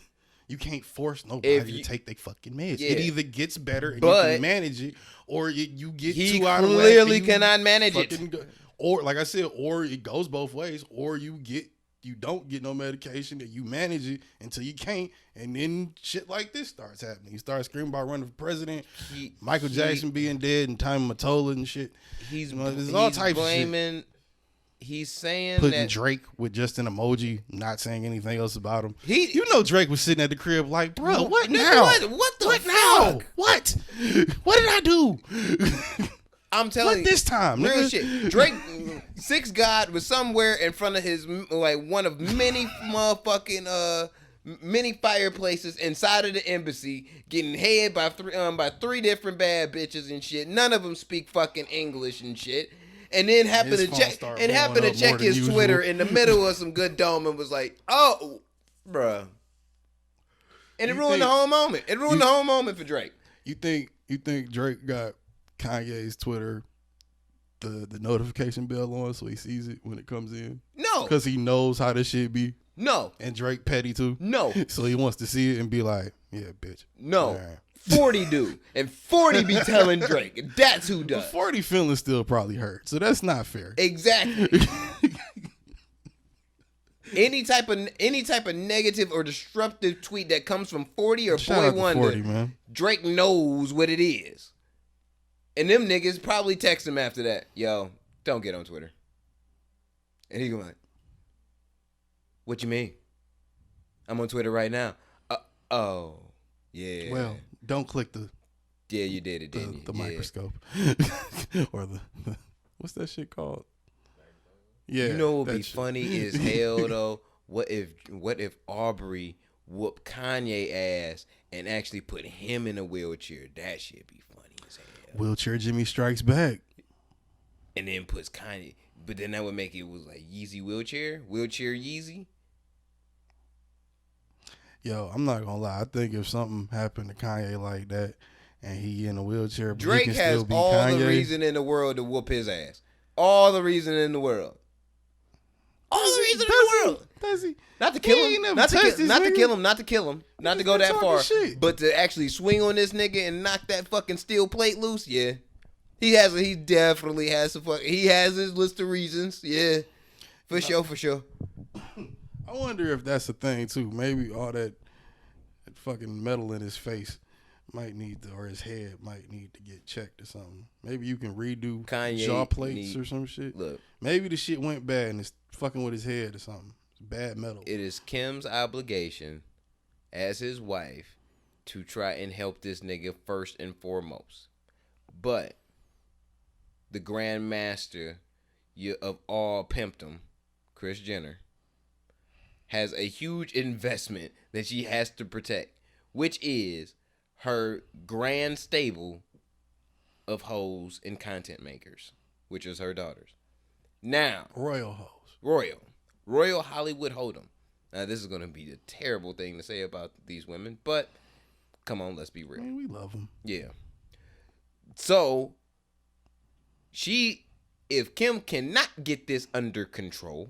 You can't force nobody to take their fucking meds. Yeah. It either gets better and you can manage it, or you get too out of whack. He clearly cannot manage it. Or like I said, or it goes both ways, or you get you don't get no medication and you manage it until you can't, and then shit like this starts happening. You start screaming about running for president, Michael Jackson being dead, and Time Mottola and shit. There's all types of shit. He's saying putting that Drake with just an emoji, not saying anything else about him. You know Drake was sitting at the crib like, bro, what now? What the what fuck? now? What? What did I do? I'm telling you, this time, real nigga? shit. Drake, Six God was somewhere in front of his like one of many motherfucking many fireplaces inside of the embassy, getting head by three different bad bitches and shit. None of them speak fucking English and shit. And then happened to check his Twitter in the middle of some good dome and was like, oh, bruh. And it ruined the whole moment. It ruined the whole moment for Drake. You think Drake got Kanye's Twitter the notification bell on so he sees it when it comes in? No. Because he knows how this shit be? No. And Drake petty too? No. So he wants to see it and be like, yeah, bitch. No. Right. 40 do. And 40 be telling Drake. And that's who does. But 40 feelings still probably hurt. So that's not fair. Exactly. Any type of negative or disruptive tweet that comes from 40 or Shout Boy Wonder, 40, man. Drake knows what it is. And them niggas probably text him after that. Yo, don't get on Twitter. And he go like, what you mean? I'm on Twitter right now. Oh, yeah. Well, don't click yeah, you did it, didn't you? The microscope. Or the what's that shit called? Yeah. You know what would be funny as hell though? What if Aubrey whooped Kanye ass and actually put him in a wheelchair? That shit be funny as hell. Wheelchair Jimmy strikes back. And then puts Kanye, but then that would make it was like Yeezy wheelchair Yeezy. Yo, I'm not gonna lie. I think if something happened to Kanye like that, and he in a wheelchair, but Drake he can has still be all Kanye, the reason in the world to whoop his ass. All the reason in the world. All the reason in the world. Does he? Not to kill him. Not to kill him. Not to go that far. Shit. But to actually swing on this nigga and knock that fucking steel plate loose. Yeah. He definitely has he has his list of reasons. Yeah. For sure. I wonder if that's a thing too. Maybe all that fucking metal in his face might need to, or his head might need to get checked or something. Maybe you can redo jaw plates or some shit. Look, maybe the shit went bad and it's fucking with his head or something. It's bad metal. It is Kim's obligation as his wife to try and help this nigga first and foremost. But the Grand Master of all pimpdom, Kris Jenner, has a huge investment that she has to protect, which is her grand stable of hoes and content makers, which is her daughters. Now, Royal hoes. Royal Hollywood hoedom. Now, this is going to be a terrible thing to say about these women, but come on, let's be real. Man, we love them. Yeah. So, if Kim cannot get this under control,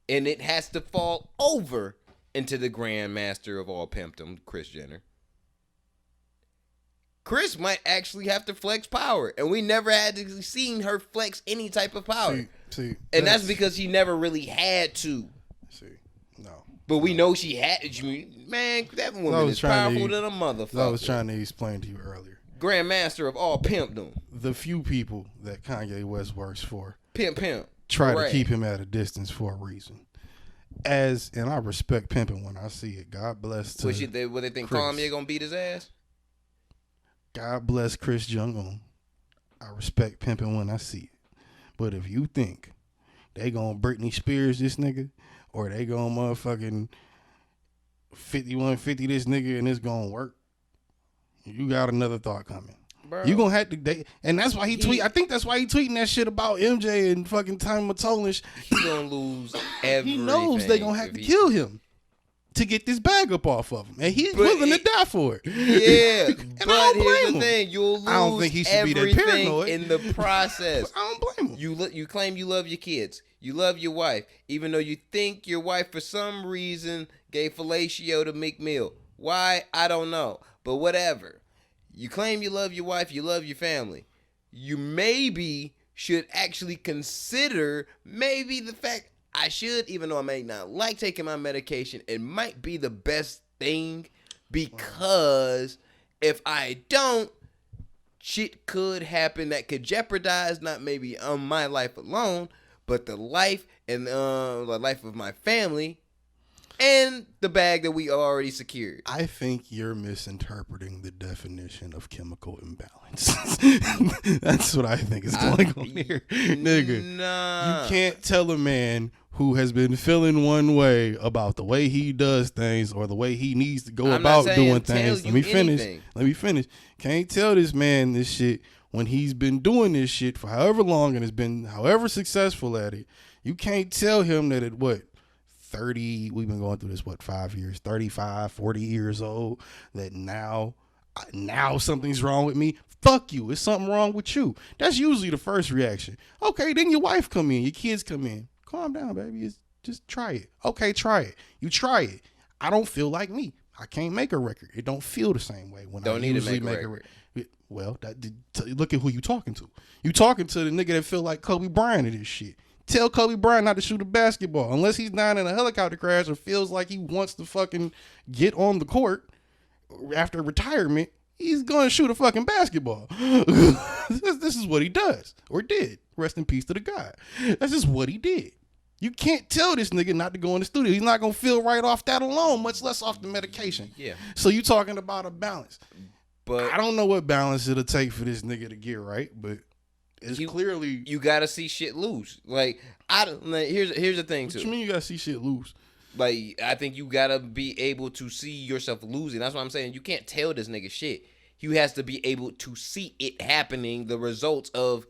and it has to fall over into the Grand Master of all pimpdom, Kris Jenner, Kris might actually have to flex power, and we never had to seen her flex any type of power. See, and that's because she never really had to. No. But we know she had. Man, that woman is powerful than a motherfucker. I was trying to explain to you earlier. Grand Master of all pimpdom. The few people that Kanye West works for, pimp, try to keep him at a distance for a reason. And I respect pimping when I see it. God bless to What they think Kris. Kanye gonna beat his ass? God bless Kris Jung. I respect pimping when I see it. But if you think they gonna Britney Spears this nigga, or they gonna motherfucking 5150 this nigga and it's gonna work, you got another thought coming. Bro. You gonna have to, and that's why he tweet. I think that's why he tweeting that shit about MJ and fucking Time Mottola. He gonna lose everything. He knows they gonna have to kill him to get this bag up off of him, and he's willing to die for it. Yeah, and but here's the thing: you'll lose. I don't think he should be that paranoid in the process. I don't blame him. You claim you love your kids, you love your wife, even though you think your wife for some reason gave fellatio to Meek Mill. Why? I don't know, but whatever. You claim you love your wife, you love your family. You maybe should actually consider maybe the fact I should, even though I may not like taking my medication, it might be the best thing because if I don't, shit could happen that could jeopardize not maybe my life alone, but the life and the life of my family and the bag that we already secured. I think you're misinterpreting the definition of chemical imbalance. That's what I think is going on here. Nigga, Nah. you can't tell a man who has been feeling one way about the way he does things or the way he needs to go about doing things. Let me finish. Can't tell this man this shit when he's been doing this shit for however long and has been however successful at it. You can't tell him that at 30, we've been going through this 5 years, 35, 40 years old, that now something's wrong with me. Fuck you, it's something wrong with you. That's usually the first reaction. Okay, then your wife come in, your kids come in. Calm down, baby. Just try it. Okay, try it. You try it. I don't feel like me. I can't make a record. It don't feel the same way when I usually make a record. Well, look at who you talking to. You talking to the nigga that feel like Kobe Bryant of this shit. Tell Kobe Bryant not to shoot a basketball unless he's down in a helicopter crash or feels like he wants to fucking get on the court after retirement. He's going to shoot a fucking basketball. This is what he does or did. Rest in peace to the guy. That's just what he did. You can't tell this nigga not to go in the studio. He's not going to feel right off that alone, much less off the medication. Yeah. So you talking about a balance. But I don't know what balance it'll take for this nigga to get right, but it's clearly... You got to see shit loose. Here's the thing, too. What you mean you got to see shit loose? I think you got to be able to see yourself losing. That's what I'm saying. You can't tell this nigga shit. You has to be able to see it happening, the results of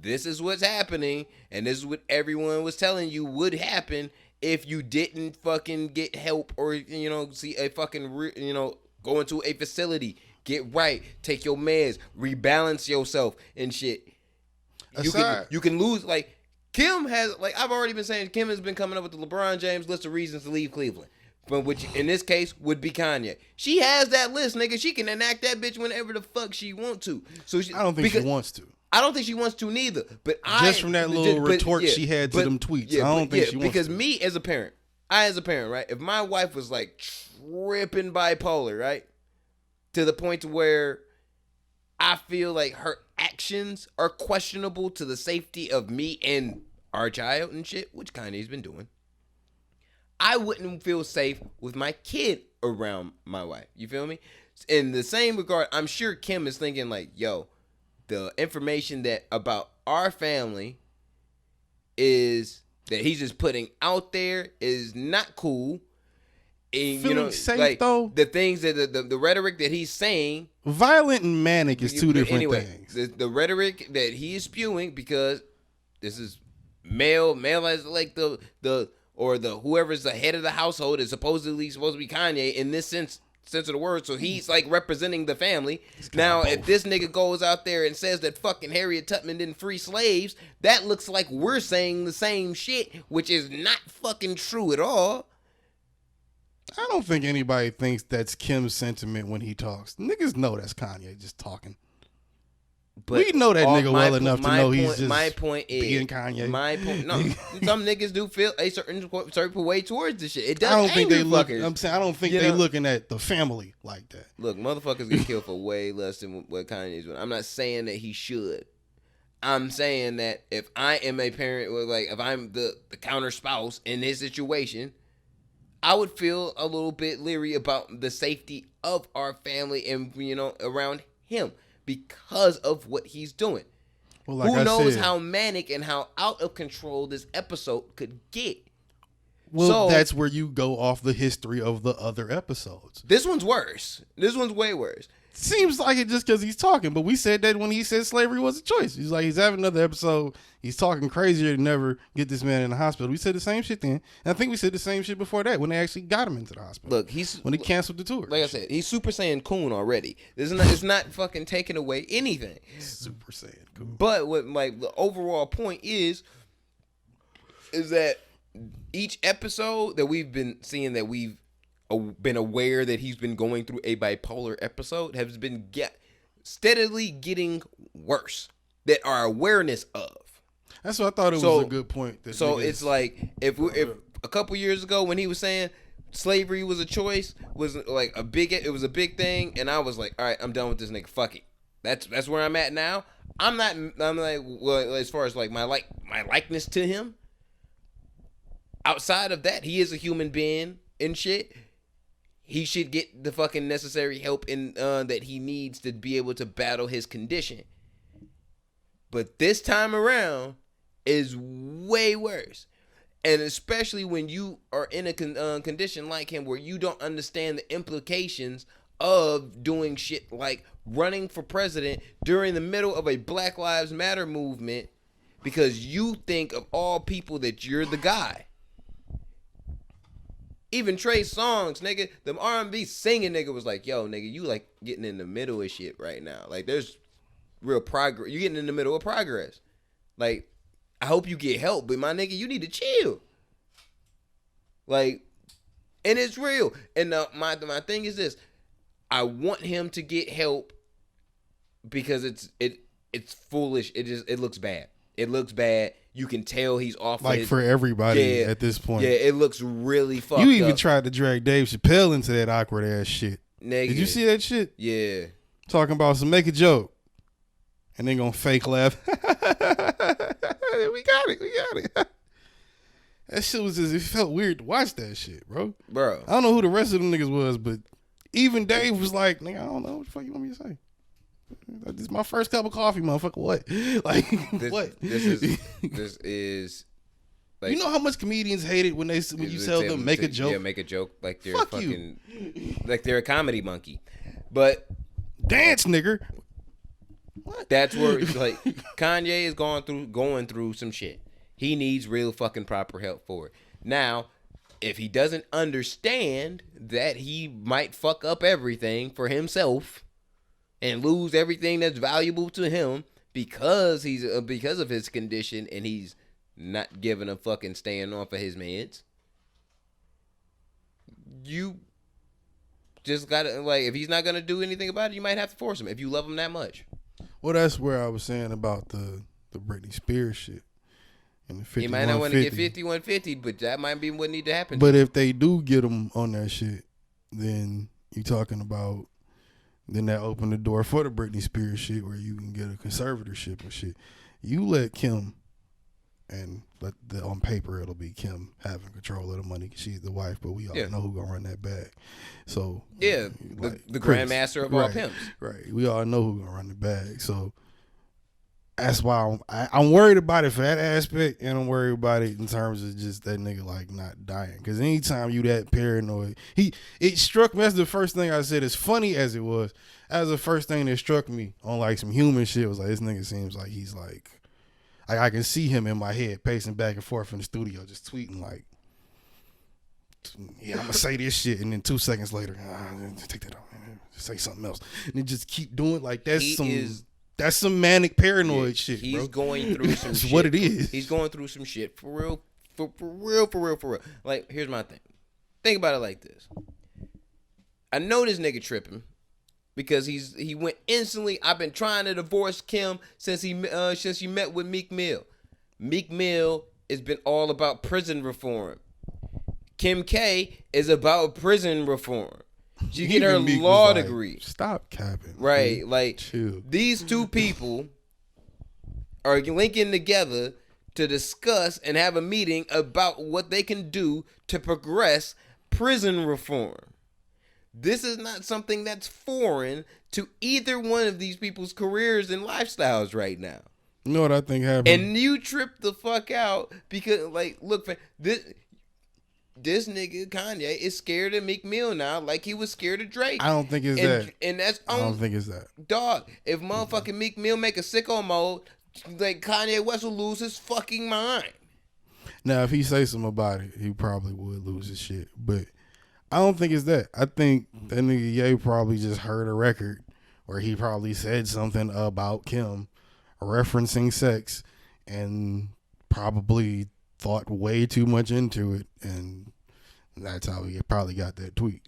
this is what's happening, and this is what everyone was telling you would happen if you didn't fucking get help or, see a fucking, go into a facility, get right, take your meds, rebalance yourself and shit. You can lose, Kim has, I've already been saying, Kim has been coming up with the LeBron James list of reasons to leave Cleveland. From which, in this case, would be Kanye. She has that list, nigga. She can enact that bitch whenever the fuck she want to. So I don't think she wants to. I don't think she wants to neither. But just from that little retort she had to them tweets, I don't think she wants to. Because me as a parent, right? If my wife was tripping bipolar, right, to the point to where I feel like her actions are questionable to the safety of me and our child and shit, which Kanye's been doing, I wouldn't feel safe with my kid around my wife. You feel me? In the same regard, I'm sure Kim is thinking yo, the information that about our family is that he's just putting out there is not cool. And, feeling safe though. The things that the rhetoric that he's saying, violent and manic is two different things. The rhetoric that he is spewing, because this is male as the whoever's the head of the household is supposed to be Kanye in this sense of the word. So he's representing the family. Now, if this nigga goes out there and says that fucking Harriet Tubman didn't free slaves, that looks like we're saying the same shit, which is not fucking true at all. I don't think anybody thinks that's Kim's sentiment when he talks. Niggas know that's Kanye just talking. But we know that nigga well enough to know he's just my point is being Kanye. My point, no, some niggas do feel a certain way towards this shit. It does. I don't think they look. Fuckers. I'm saying I don't think they looking at the family like that. Look, motherfuckers get killed for way less than what Kanye's doing. I'm not saying that he should. I'm saying that if I am a parent, or if I'm the counter spouse in his situation, I would feel a little bit leery about the safety of our family and around him, because of what he's doing. Well, who knows how manic and how out of control this episode could get. Well, so, that's where you go off the history of the other episodes. This one's worse. This one's way worse. Seems like it just because he's talking, but we said that when he said slavery was a choice. He's having another episode. He's talking crazier to never get this man in the hospital. We said the same shit then. And I think we said the same shit before that when they actually got him into the hospital. Look, when he canceled the tour. Like I said, he's Super Saiyan Coon already. It's not fucking taking away anything. Super Saiyan Coon. But what the overall point is that each episode that we've been seeing, that we've been aware that he's been going through a bipolar episode, has been steadily getting worse. That our awareness of. That's what I thought it was a good point. That So niggas- it's like if a couple years ago when he was saying slavery was a choice, was like it was a big thing, and I was like, all right, I'm done with this nigga. Fuck it. That's where I'm at now. I'm like, well, as far as like my likeness to him. Outside of that, he is a human being and shit. He should get the fucking necessary help that he needs to be able to battle his condition. But this time around is way worse. And especially when you are in a condition like him where you don't understand the implications of doing shit like running for president during the middle of a Black Lives Matter movement because you think of all people that you're the guy. Even Trey's songs, nigga, the R&B singing nigga was like, yo, nigga, you like getting in the middle of shit right now. Like, there's real progress. You're getting in the middle of progress. Like, I hope you get help, but my nigga, you need to chill. Like, and it's real. And my thing is this. I want him to get help because it's foolish. It looks bad. It looks bad. You can tell he's off. Like for everybody at this point. Yeah, it looks really fucked up. You even tried to drag Dave Chappelle into that awkward ass shit. Nigga. Did you see that shit? Yeah. Talking about some make a joke. And then gonna fake laugh. We got it. That shit was just, it felt weird to watch that shit, bro. Bro. I don't know who the rest of them niggas was, but even Dave was like, nigga, I don't know what the fuck you want me to say. This is my first cup of coffee, motherfucker. What? Like, what? This is like, you know how much comedians hate it when you tell them make a joke? Yeah, make a joke like they're Fuck fucking like they're a comedy monkey. But dance, nigger. What? That's where like Kanye is going through some shit. He needs real fucking proper help for it. Now, if he doesn't understand that he might fuck up everything for himself and lose everything that's valuable to him because of his condition and he's not giving a fucking staying off of his meds, you just gotta, like, if he's not gonna do anything about it, you might have to force him if you love him that much. Well, that's where I was saying about the Britney Spears shit. And the 5150. He might not want to get 5150, but that might be what need to happen. But if they do get him on that shit, then you talking about, then that open the door for the Britney Spears shit where you can get a conservatorship and shit. You let Kim, and on paper it'll be Kim having control of the money because she's the wife, but we all know who gonna run that bag. So yeah, like the Kris, grandmaster of all pimps. Right, we all know who gonna run the bag. So that's why I'm worried about it for that aspect, and I'm worried about it in terms of just that nigga like not dying. Because anytime you that paranoid, it struck me as the first thing I said. As funny as it was, as the first thing that struck me on like some human shit was like, this nigga seems like he's like I can see him in my head pacing back and forth in the studio, just tweeting like, yeah, I'm gonna say this shit, and then 2 seconds later, take that out, say something else, and then just keep doing like that's some manic paranoid shit. He's bro. going through some That's shit. what it is. He's going through some shit for real. For real. Like, here's my thing. Think about it like this. I know this nigga tripping because he went instantly. I've been trying to divorce Kim since he met with Meek Mill. Meek Mill has been all about prison reform. Kim K is about prison reform. She get her law degree. Stop capping. Right. Dude. Like, chill. These two people are linking together to discuss and have a meeting about what they can do to progress prison reform. This is not something that's foreign to either one of these people's careers and lifestyles right now. You know what I think happened? And you tripped the fuck out because, like, look, this nigga Kanye is scared of Meek Mill now, like he was scared of Drake. I don't think it's that. And that's I don't think it's that. Dog, if motherfucking Meek Mill make a sicko mode, like Kanye West will lose his fucking mind. Now, if he say something about it, he probably would lose his shit. But I don't think it's that. I think that nigga Ye probably just heard a record where he probably said something about Kim referencing sex and probably thought way too much into it, and that's how he probably got that tweet.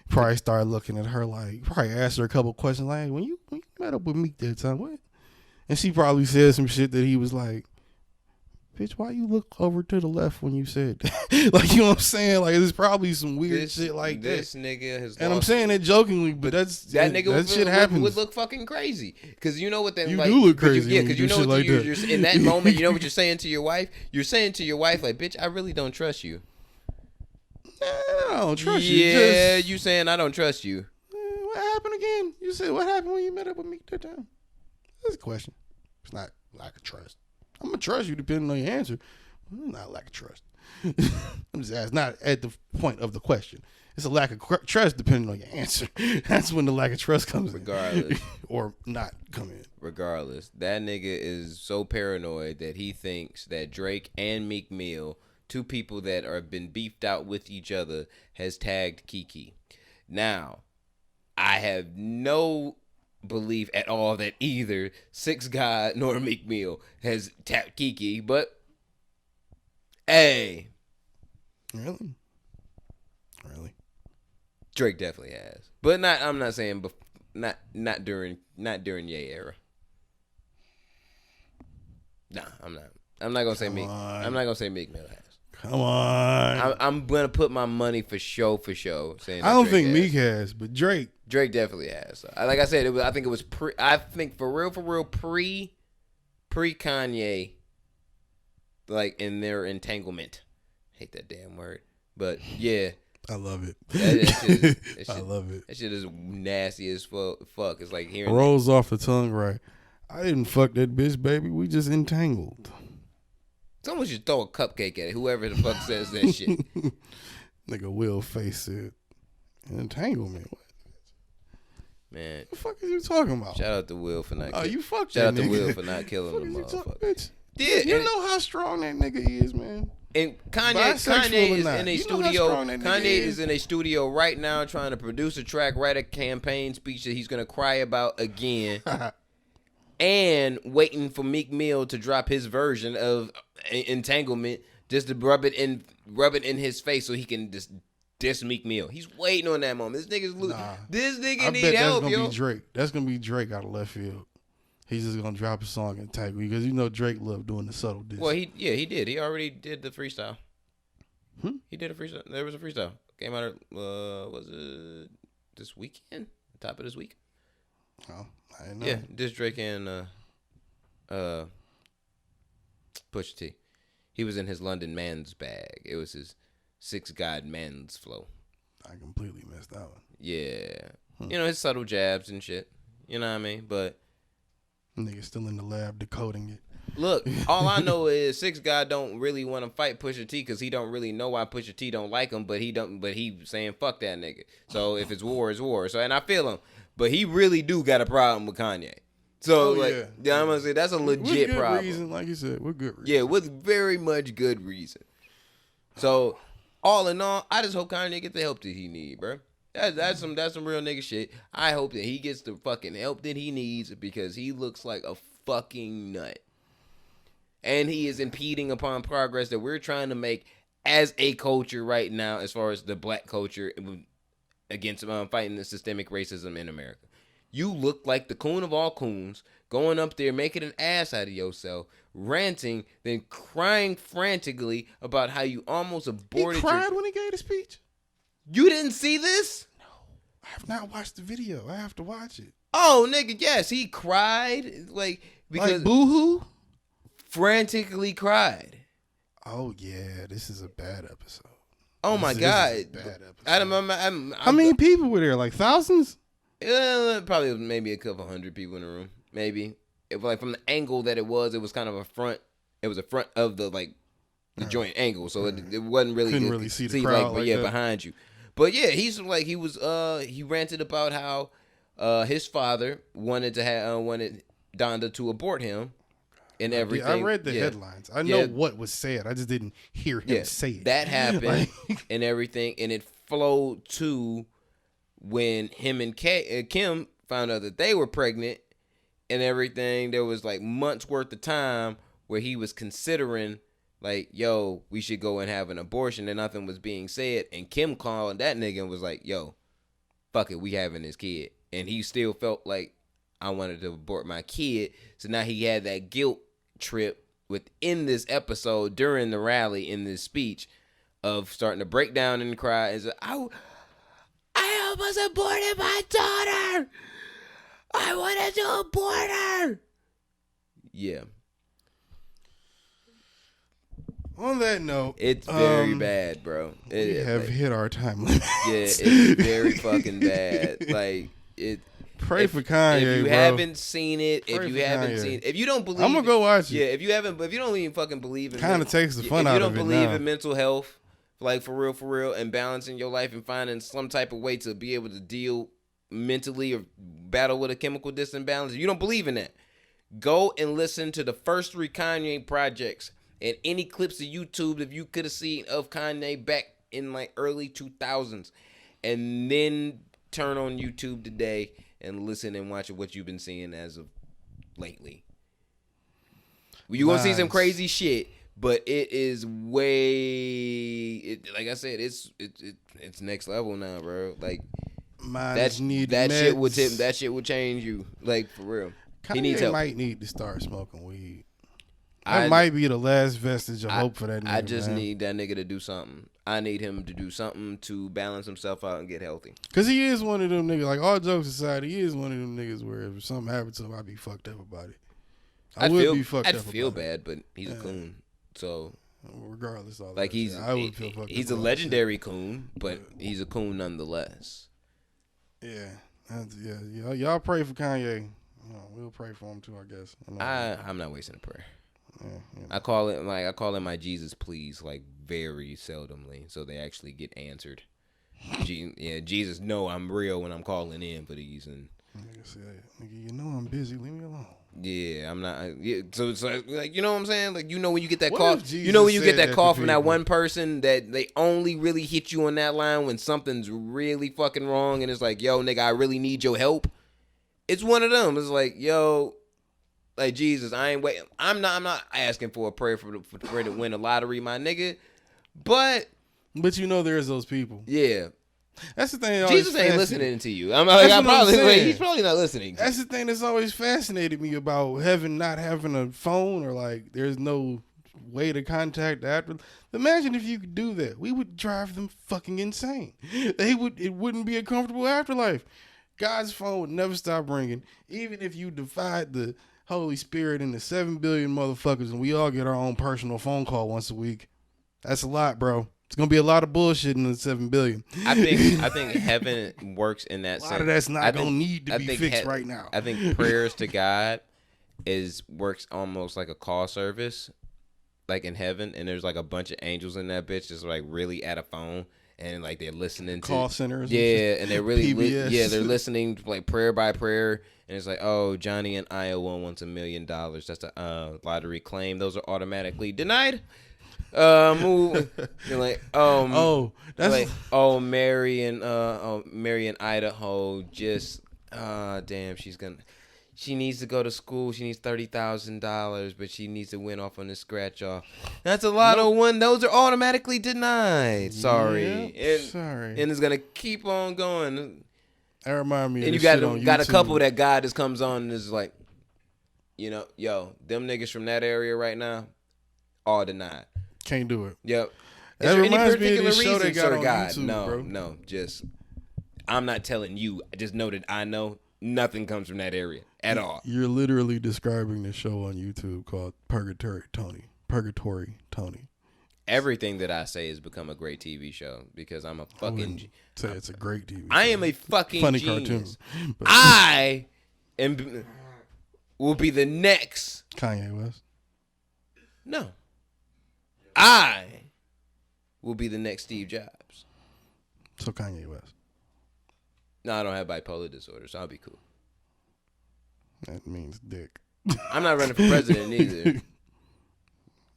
Probably started looking at her like, probably asked her a couple questions like, when you met up with Meek that time, what? And she probably said some shit that he was like, bitch, why you look over to the left when you said that? Like, you know what I'm saying? Like, there's probably some weird shit like this that. Nigga has And I'm saying it jokingly, but that shit happens. Would look fucking crazy. Because you know what then, You like, do look crazy. Yeah, because you know shit what like you're that. in that moment, you know what you're saying to your wife? You're saying to your wife, like, bitch, I really don't trust you. I don't trust you. Yeah, you saying I don't trust you. What happened again? You said, what happened when you met up with me that time? That's a question. It's not lack of trust. I'm going to trust you depending on your answer. Not lack of trust. I'm just asking, not at the point of the question. It's a lack of trust depending on your answer. That's when the lack of trust comes Regardless. in. Or not come in. Regardless, that nigga is so paranoid that he thinks that Drake and Meek Mill, two people that have been beefed out with each other, has tagged Kiki. Now, I have no belief at all that either Six God nor Meek Mill has tapped Kiki, but hey. Really? Drake definitely has. But I'm not saying not during Ye era. Nah, I'm not. I'm not gonna say Meek. I'm not gonna say Meek Mill has. Come on. I'm gonna put my money for show saying I don't Drake think Meek has, but Drake definitely has. Like I said, I think it was for real pre Kanye, like in their entanglement. Hate that damn word, but yeah. I love it. That shit, I love it. That shit is nasty as fuck. It's like hearing rolls off the tongue right. I didn't fuck that bitch, baby. We just entangled. Someone should throw a cupcake at it. Whoever the fuck says that shit. Nigga Will face it. Entanglement. What? Man. What the fuck are you talking about? Shout out to Will for not you fucked Shout out that to nigga. Will for not killing the motherfucker. Bitch. Yeah, you know how strong that nigga is, man. And Kanye is in a studio. Kanye is in a studio right now trying to produce a track, write a campaign speech that he's gonna cry about again, and waiting for Meek Mill to drop his version of Entanglement just to rub it in his face so he can just diss Meek Mill. He's waiting on that moment. This nigga need help, yo. Be Drake. That's gonna be Drake out of left field. He's just gonna drop a song and tag me because you know Drake loved doing the subtle diss. Well, he did. He already did the freestyle. He did a freestyle. There was a freestyle. Came out. Was it this weekend? Top of this week. Oh, I didn't know. Yeah, this Drake and Pusha T. He was in his London man's bag. It was his Six God man's flow. I completely missed that one. Yeah, you know his subtle jabs and shit. You know what I mean, but. Nigga still in the lab decoding it. Look, all I know is Six God don't really want to fight Pusha T because he don't really know why Pusha T don't like him, but he saying fuck that nigga. So if it's war, it's war. So and I feel him, but he really do got a problem with Kanye. So I'm gonna say that's a legit with good problem. Reason, like you said, with good reason. Yeah, with very much good reason. So all in all, I just hope Kanye gets the help that he need, bro. That's some real nigga shit. I hope that he gets the fucking help that he needs because he looks like a fucking nut. And he is impeding upon progress that we're trying to make as a culture right now as far as the black culture against fighting the systemic racism in America. You look like the coon of all coons, going up there making an ass out of yourself, ranting, then crying frantically about how you almost aborted He cried when he gave the speech? You didn't see this? No. I have not watched the video. I have to watch it. Oh, nigga, yes. He cried. Because boo-hoo? Frantically cried. Oh, yeah. This is a bad episode. Oh, my God. This is a bad episode. How many people people were there? Like thousands? Probably maybe a couple hundred people in the room. Maybe. From the angle that it was kind of a front. It was a front of the joint angle. So it wasn't really. Couldn't really see the crowd but that. behind you. But yeah, he ranted about how his father wanted Donda to abort him and everything. I read the headlines. I know what was said. I just didn't hear him say it. That happened and everything, and it flowed to when him and Kim found out that they were pregnant and everything. There was months worth of time where he was considering yo, we should go and have an abortion, and nothing was being said. And Kim called that nigga and was like, yo, fuck it, we having this kid. And he still felt like I wanted to abort my kid. So now he had that guilt trip within this episode during the rally in this speech of starting to break down and cry. Is I almost aborted my daughter. I wanted to abort her. Yeah. On that note, It's very bad, bro. We have hit our time limit. Yeah, it's very fucking bad. Like it. Pray for Kanye, If you bro. haven't seen it, Pray if you for haven't Kanye. seen, if you don't believe, I'm gonna go watch it. Yeah, if you don't even fucking believe in, Kinda takes the fun if out you don't of it believe now. in mental health, like for real, and balancing your life and finding some type of way to be able to deal mentally or battle with a chemical disimbalance. If you don't believe in that, go and listen to the first 3 Kanye projects and any clips of YouTube that you could have seen of Kanye back in like early 2000s, and then turn on YouTube today and listen and watch what you've been seeing as of lately. You're going to see some Nice. crazy shit, but it is way, like I said, it's next level now, bro. Like that shit would change you, like for real. He needs Kanye help. might need to start smoking weed. That might be the last vestige of hope for that nigga. I just man. need that nigga to do something. I need him to do something to balance himself out and get healthy. Cause he is one of them niggas. Like all jokes aside, he is one of them niggas where if something happened to him, I'd be fucked up about it. I'd feel bad, but he's a coon. So regardless, all like that he's would feel fucked he's up a about legendary coon, but he's a coon nonetheless. shit. Yeah. Y'all pray for Kanye. We'll pray for him too, I guess. I'm not wasting a prayer. Yeah. I call it my Jesus please like very seldomly, so they actually get answered. Jesus, no, I'm real when I'm calling in for these, and Nigga say, nigga, you know I'm busy. Leave me alone. yeah, I'm not. Yeah, so it's like you know what I'm saying. Like when you get that What call, if Jesus you know when you get said that that call to from that people? one person that they only really hit you on that line when something's really fucking wrong, and it's like, yo, nigga, I really need your help. It's one of them. It's like, yo, like Jesus, I ain't waiting. I'm not asking for a prayer for to win the lottery, my nigga. But you know there's those people. yeah, That's the thing. that Jesus always ain't fascinates- listening to you. I'm like, That's what I'm saying. he's probably not listening. That's the thing that's always fascinated me about heaven not having a phone or like there's no way to contact the after. Imagine if you could do that. We would drive them fucking insane. It wouldn't be a comfortable afterlife. God's phone would never stop ringing. Even if you divide the Holy Spirit into 7 billion motherfuckers and we all get our own personal phone call once a week. That's a lot, bro. It's gonna be a lot of bullshit in the 7 billion. I think heaven works in that A sense. lot of that's not gonna need to be fixed right now. I think prayers to God works almost like a call service, like in heaven, and there's like a bunch of angels in that bitch just like really at a phone and like they're listening to Call centers. and they're really PBS. they're listening to like prayer by prayer, and it's like, oh, Johnny in Iowa wants $1 million. That's a lottery claim. Those are automatically denied. Move. You're like, that's like, Mary in Idaho just damn, she needs to go to school. She needs $30,000, but she needs to win off on the scratch off. That's a lot of one. Those are automatically denied. Sorry. Yep, sorry. And it's gonna keep on going. That remind me. And of you this shit on got a YouTube. couple that God just comes on and is like, you know, yo, them niggas from that area right now, all denied. Can't do it. Yep. That Is there any reminds me of particular this show they reason, got sir, on God? YouTube, No, bro. no, just I'm not telling you. I just know that I know nothing comes from that area at all. You're literally describing the show on YouTube called Purgatory Tony. Everything that I say has become a great TV show because I'm a I fucking. wouldn't say it's a great TV. I show. am a fucking funny genius. cartoon. But I will be the next. Kanye West. No. I will be the next Steve Jobs. So Kanye West. No, I don't have bipolar disorder, so I'll be cool. That means dick. I'm not running for president either.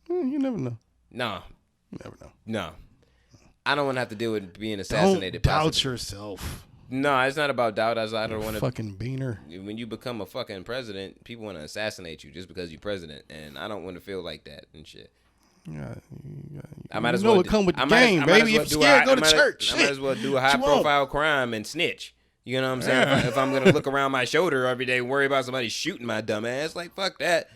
You never know. No, You never know. no. I don't want to have to deal with being assassinated. Don't doubt possibly. yourself. No, it's not about doubt. I don't want to. Fucking beaner. When you become a fucking president, people want to assassinate you just because you're president, and I don't want to feel like that and shit. Yeah, I might as know well it come with the I might as- game, I might as baby. well If do you're a scared, high- go to church. I might as well do a high What you want? profile crime and snitch. You know what I'm saying? Yeah. If I'm gonna look around my shoulder every day and worry about somebody shooting my dumb ass, like fuck that.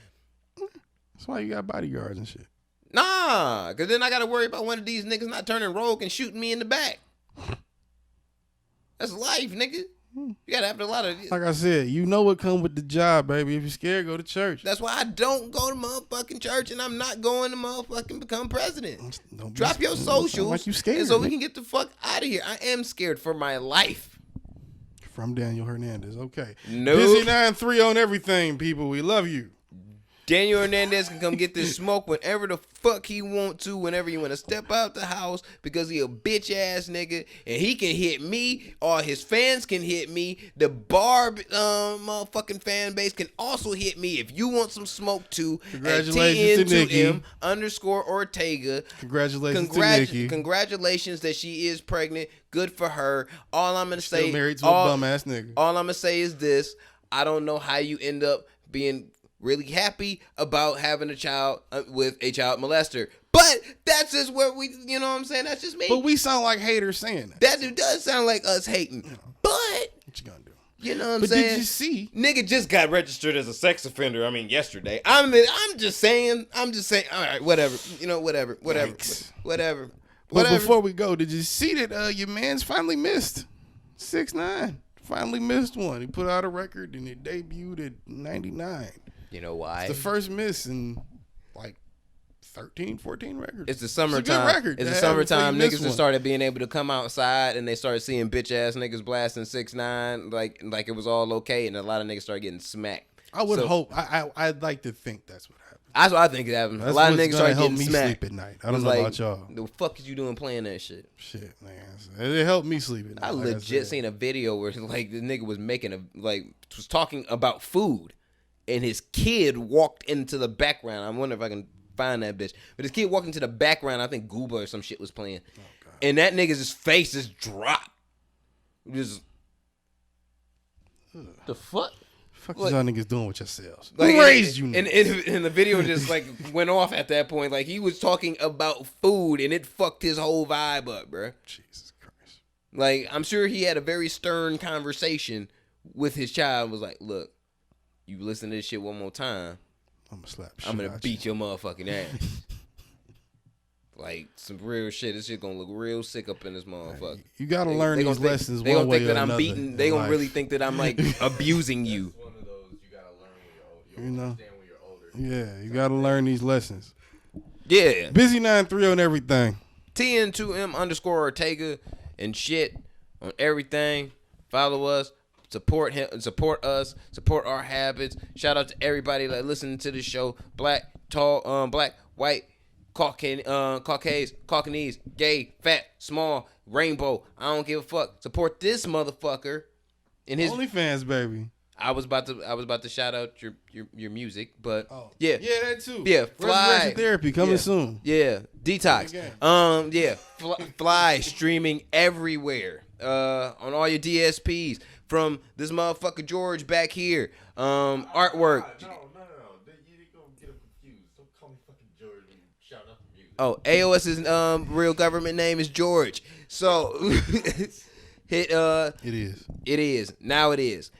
That's why you got bodyguards and shit. Nah, because then I got to worry about one of these niggas not turning rogue and shooting me in the back. That's life, nigga. You got to have a lot of... Like I said, you know what come with the job, baby. If you're scared, go to church. That's why I don't go to motherfucking church, and I'm not going to motherfucking become president. Drop your socials, like you scared, and so we can get the fuck out of here. I am scared for my life. From Daniel Hernandez. Okay. Nope. Busy 9-3 on everything, people. We love you. Daniel Hernandez can come get this smoke whenever the fuck he want to, whenever you want to step out the house, because he a bitch ass nigga, and he can hit me, or his fans can hit me. The Barb motherfucking fan base can also hit me if you want some smoke too. Congratulations to Nikki. _Ortega. Congratulations to Nikki. Congratulations that she is pregnant. Good for her. All I'm gonna say, Still married to a bum ass nigga. All I'm gonna say is this: I don't know how you end up being really happy about having a child with a child molester, but that's just where we, you know what I'm saying? That's just me. But we sound like haters saying that. That does sound like us hating. But What you gonna do? you know what I'm But saying? did you see? Nigga just got registered as a sex offender. I mean, yesterday. I'm just saying. All right, whatever. You know, whatever. Yikes. Whatever. But before we go, did you see that your man's finally missed 6'9"? Finally missed one. He put out a record and it debuted at 99. You know why? It's the first miss in like 13, 14 records. It's the summertime. It's a good record. It's the to have before summertime. you miss Niggas one. just started being able to come outside, and they started seeing bitch ass niggas blasting 6'9", like it was all okay, and a lot of niggas started getting smacked. I would hope. I'd like to think that's what happened. That's what I think happened. That's A lot of what's niggas gonna started help getting me smacked. sleep at night. I don't It's know like, about y'all. The fuck is you doing playing that shit? Shit, man. It helped me sleep at night. I like legit said. seen a video where like the nigga was was talking about food, and his kid walked into the background. I wonder if I can find that bitch. But his kid walked into the background. I think Gooba or some shit was playing, and that nigga's face just dropped. Just the fuck. Fuck is y'all niggas doing with yourselves? Like, Who raised you? And the video just like went off at that point. Like he was talking about food, and it fucked his whole vibe up, bro. Jesus Christ. Like I'm sure he had a very stern conversation with his child. Was like, look, you listen to this shit one more time, I'm gonna slap. I'm gonna beat your motherfucking ass. Like some real shit. This shit gonna look real sick up in this motherfucker. You gotta learn these lessons They one gonna way think or that I'm another beating. They in gonna life. really think that I'm like abusing you. One of those you gotta learn when you're older. You know? Understand when you're older. Yeah, you gotta learn these lessons. Yeah. Busy 9-3 on everything. TN2M _Ortega and shit on everything. Follow us. Support him. Support us. Support our habits. Shout out to everybody that listening to the show. Black, tall, black, white, Caucanese, gay, fat, small, rainbow. I don't give a fuck. Support this motherfucker. In his OnlyFans, baby. I was about to shout out your music, but Yeah, that too. Yeah, Fly. Resurrection Therapy coming soon. Yeah, Detox. Again. Yeah, Fly streaming everywhere. On all your DSPs. From this motherfucker George back here. Artwork. No. You're gonna get him confused. Don't call me fucking George when you shout out the music. Oh, AOS's real government name is George. So hit It is. Now it is.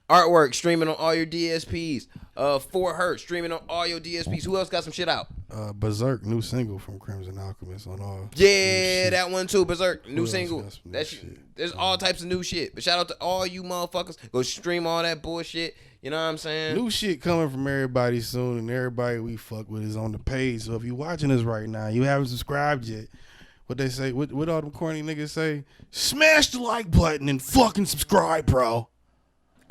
Artwork streaming on all your DSPs. 4 Hurt streaming on all your DSPs. Who else got some shit out? Berserk, new single from Crimson Alchemist on all. Yeah, that one too. Berserk, new else single. got some new That's shit? there's all types of new shit. But shout out to all you motherfuckers. Go stream all that bullshit. You know what I'm saying? New shit coming from everybody soon, and everybody we fuck with is on the page. So if you're watching this right now, you haven't subscribed yet. What they say? What all them corny niggas say? Smash the like button and fucking subscribe, bro.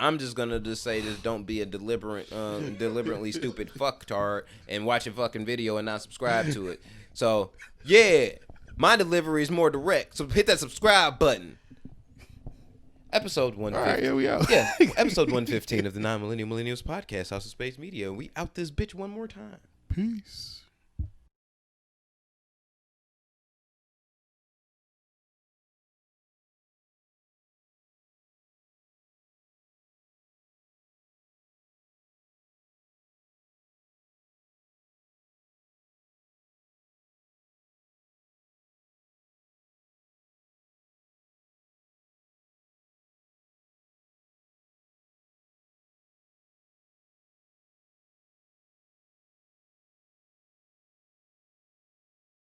I'm just gonna just say this: don't be a deliberately stupid fucktard and watch a fucking video and not subscribe to it. So yeah, my delivery is more direct. So hit that subscribe button. Episode 115. All right, here we go. Yeah, episode 115 of the Non-Millennial Millennials Podcast, House of Space Media. We out this bitch one more time. Peace.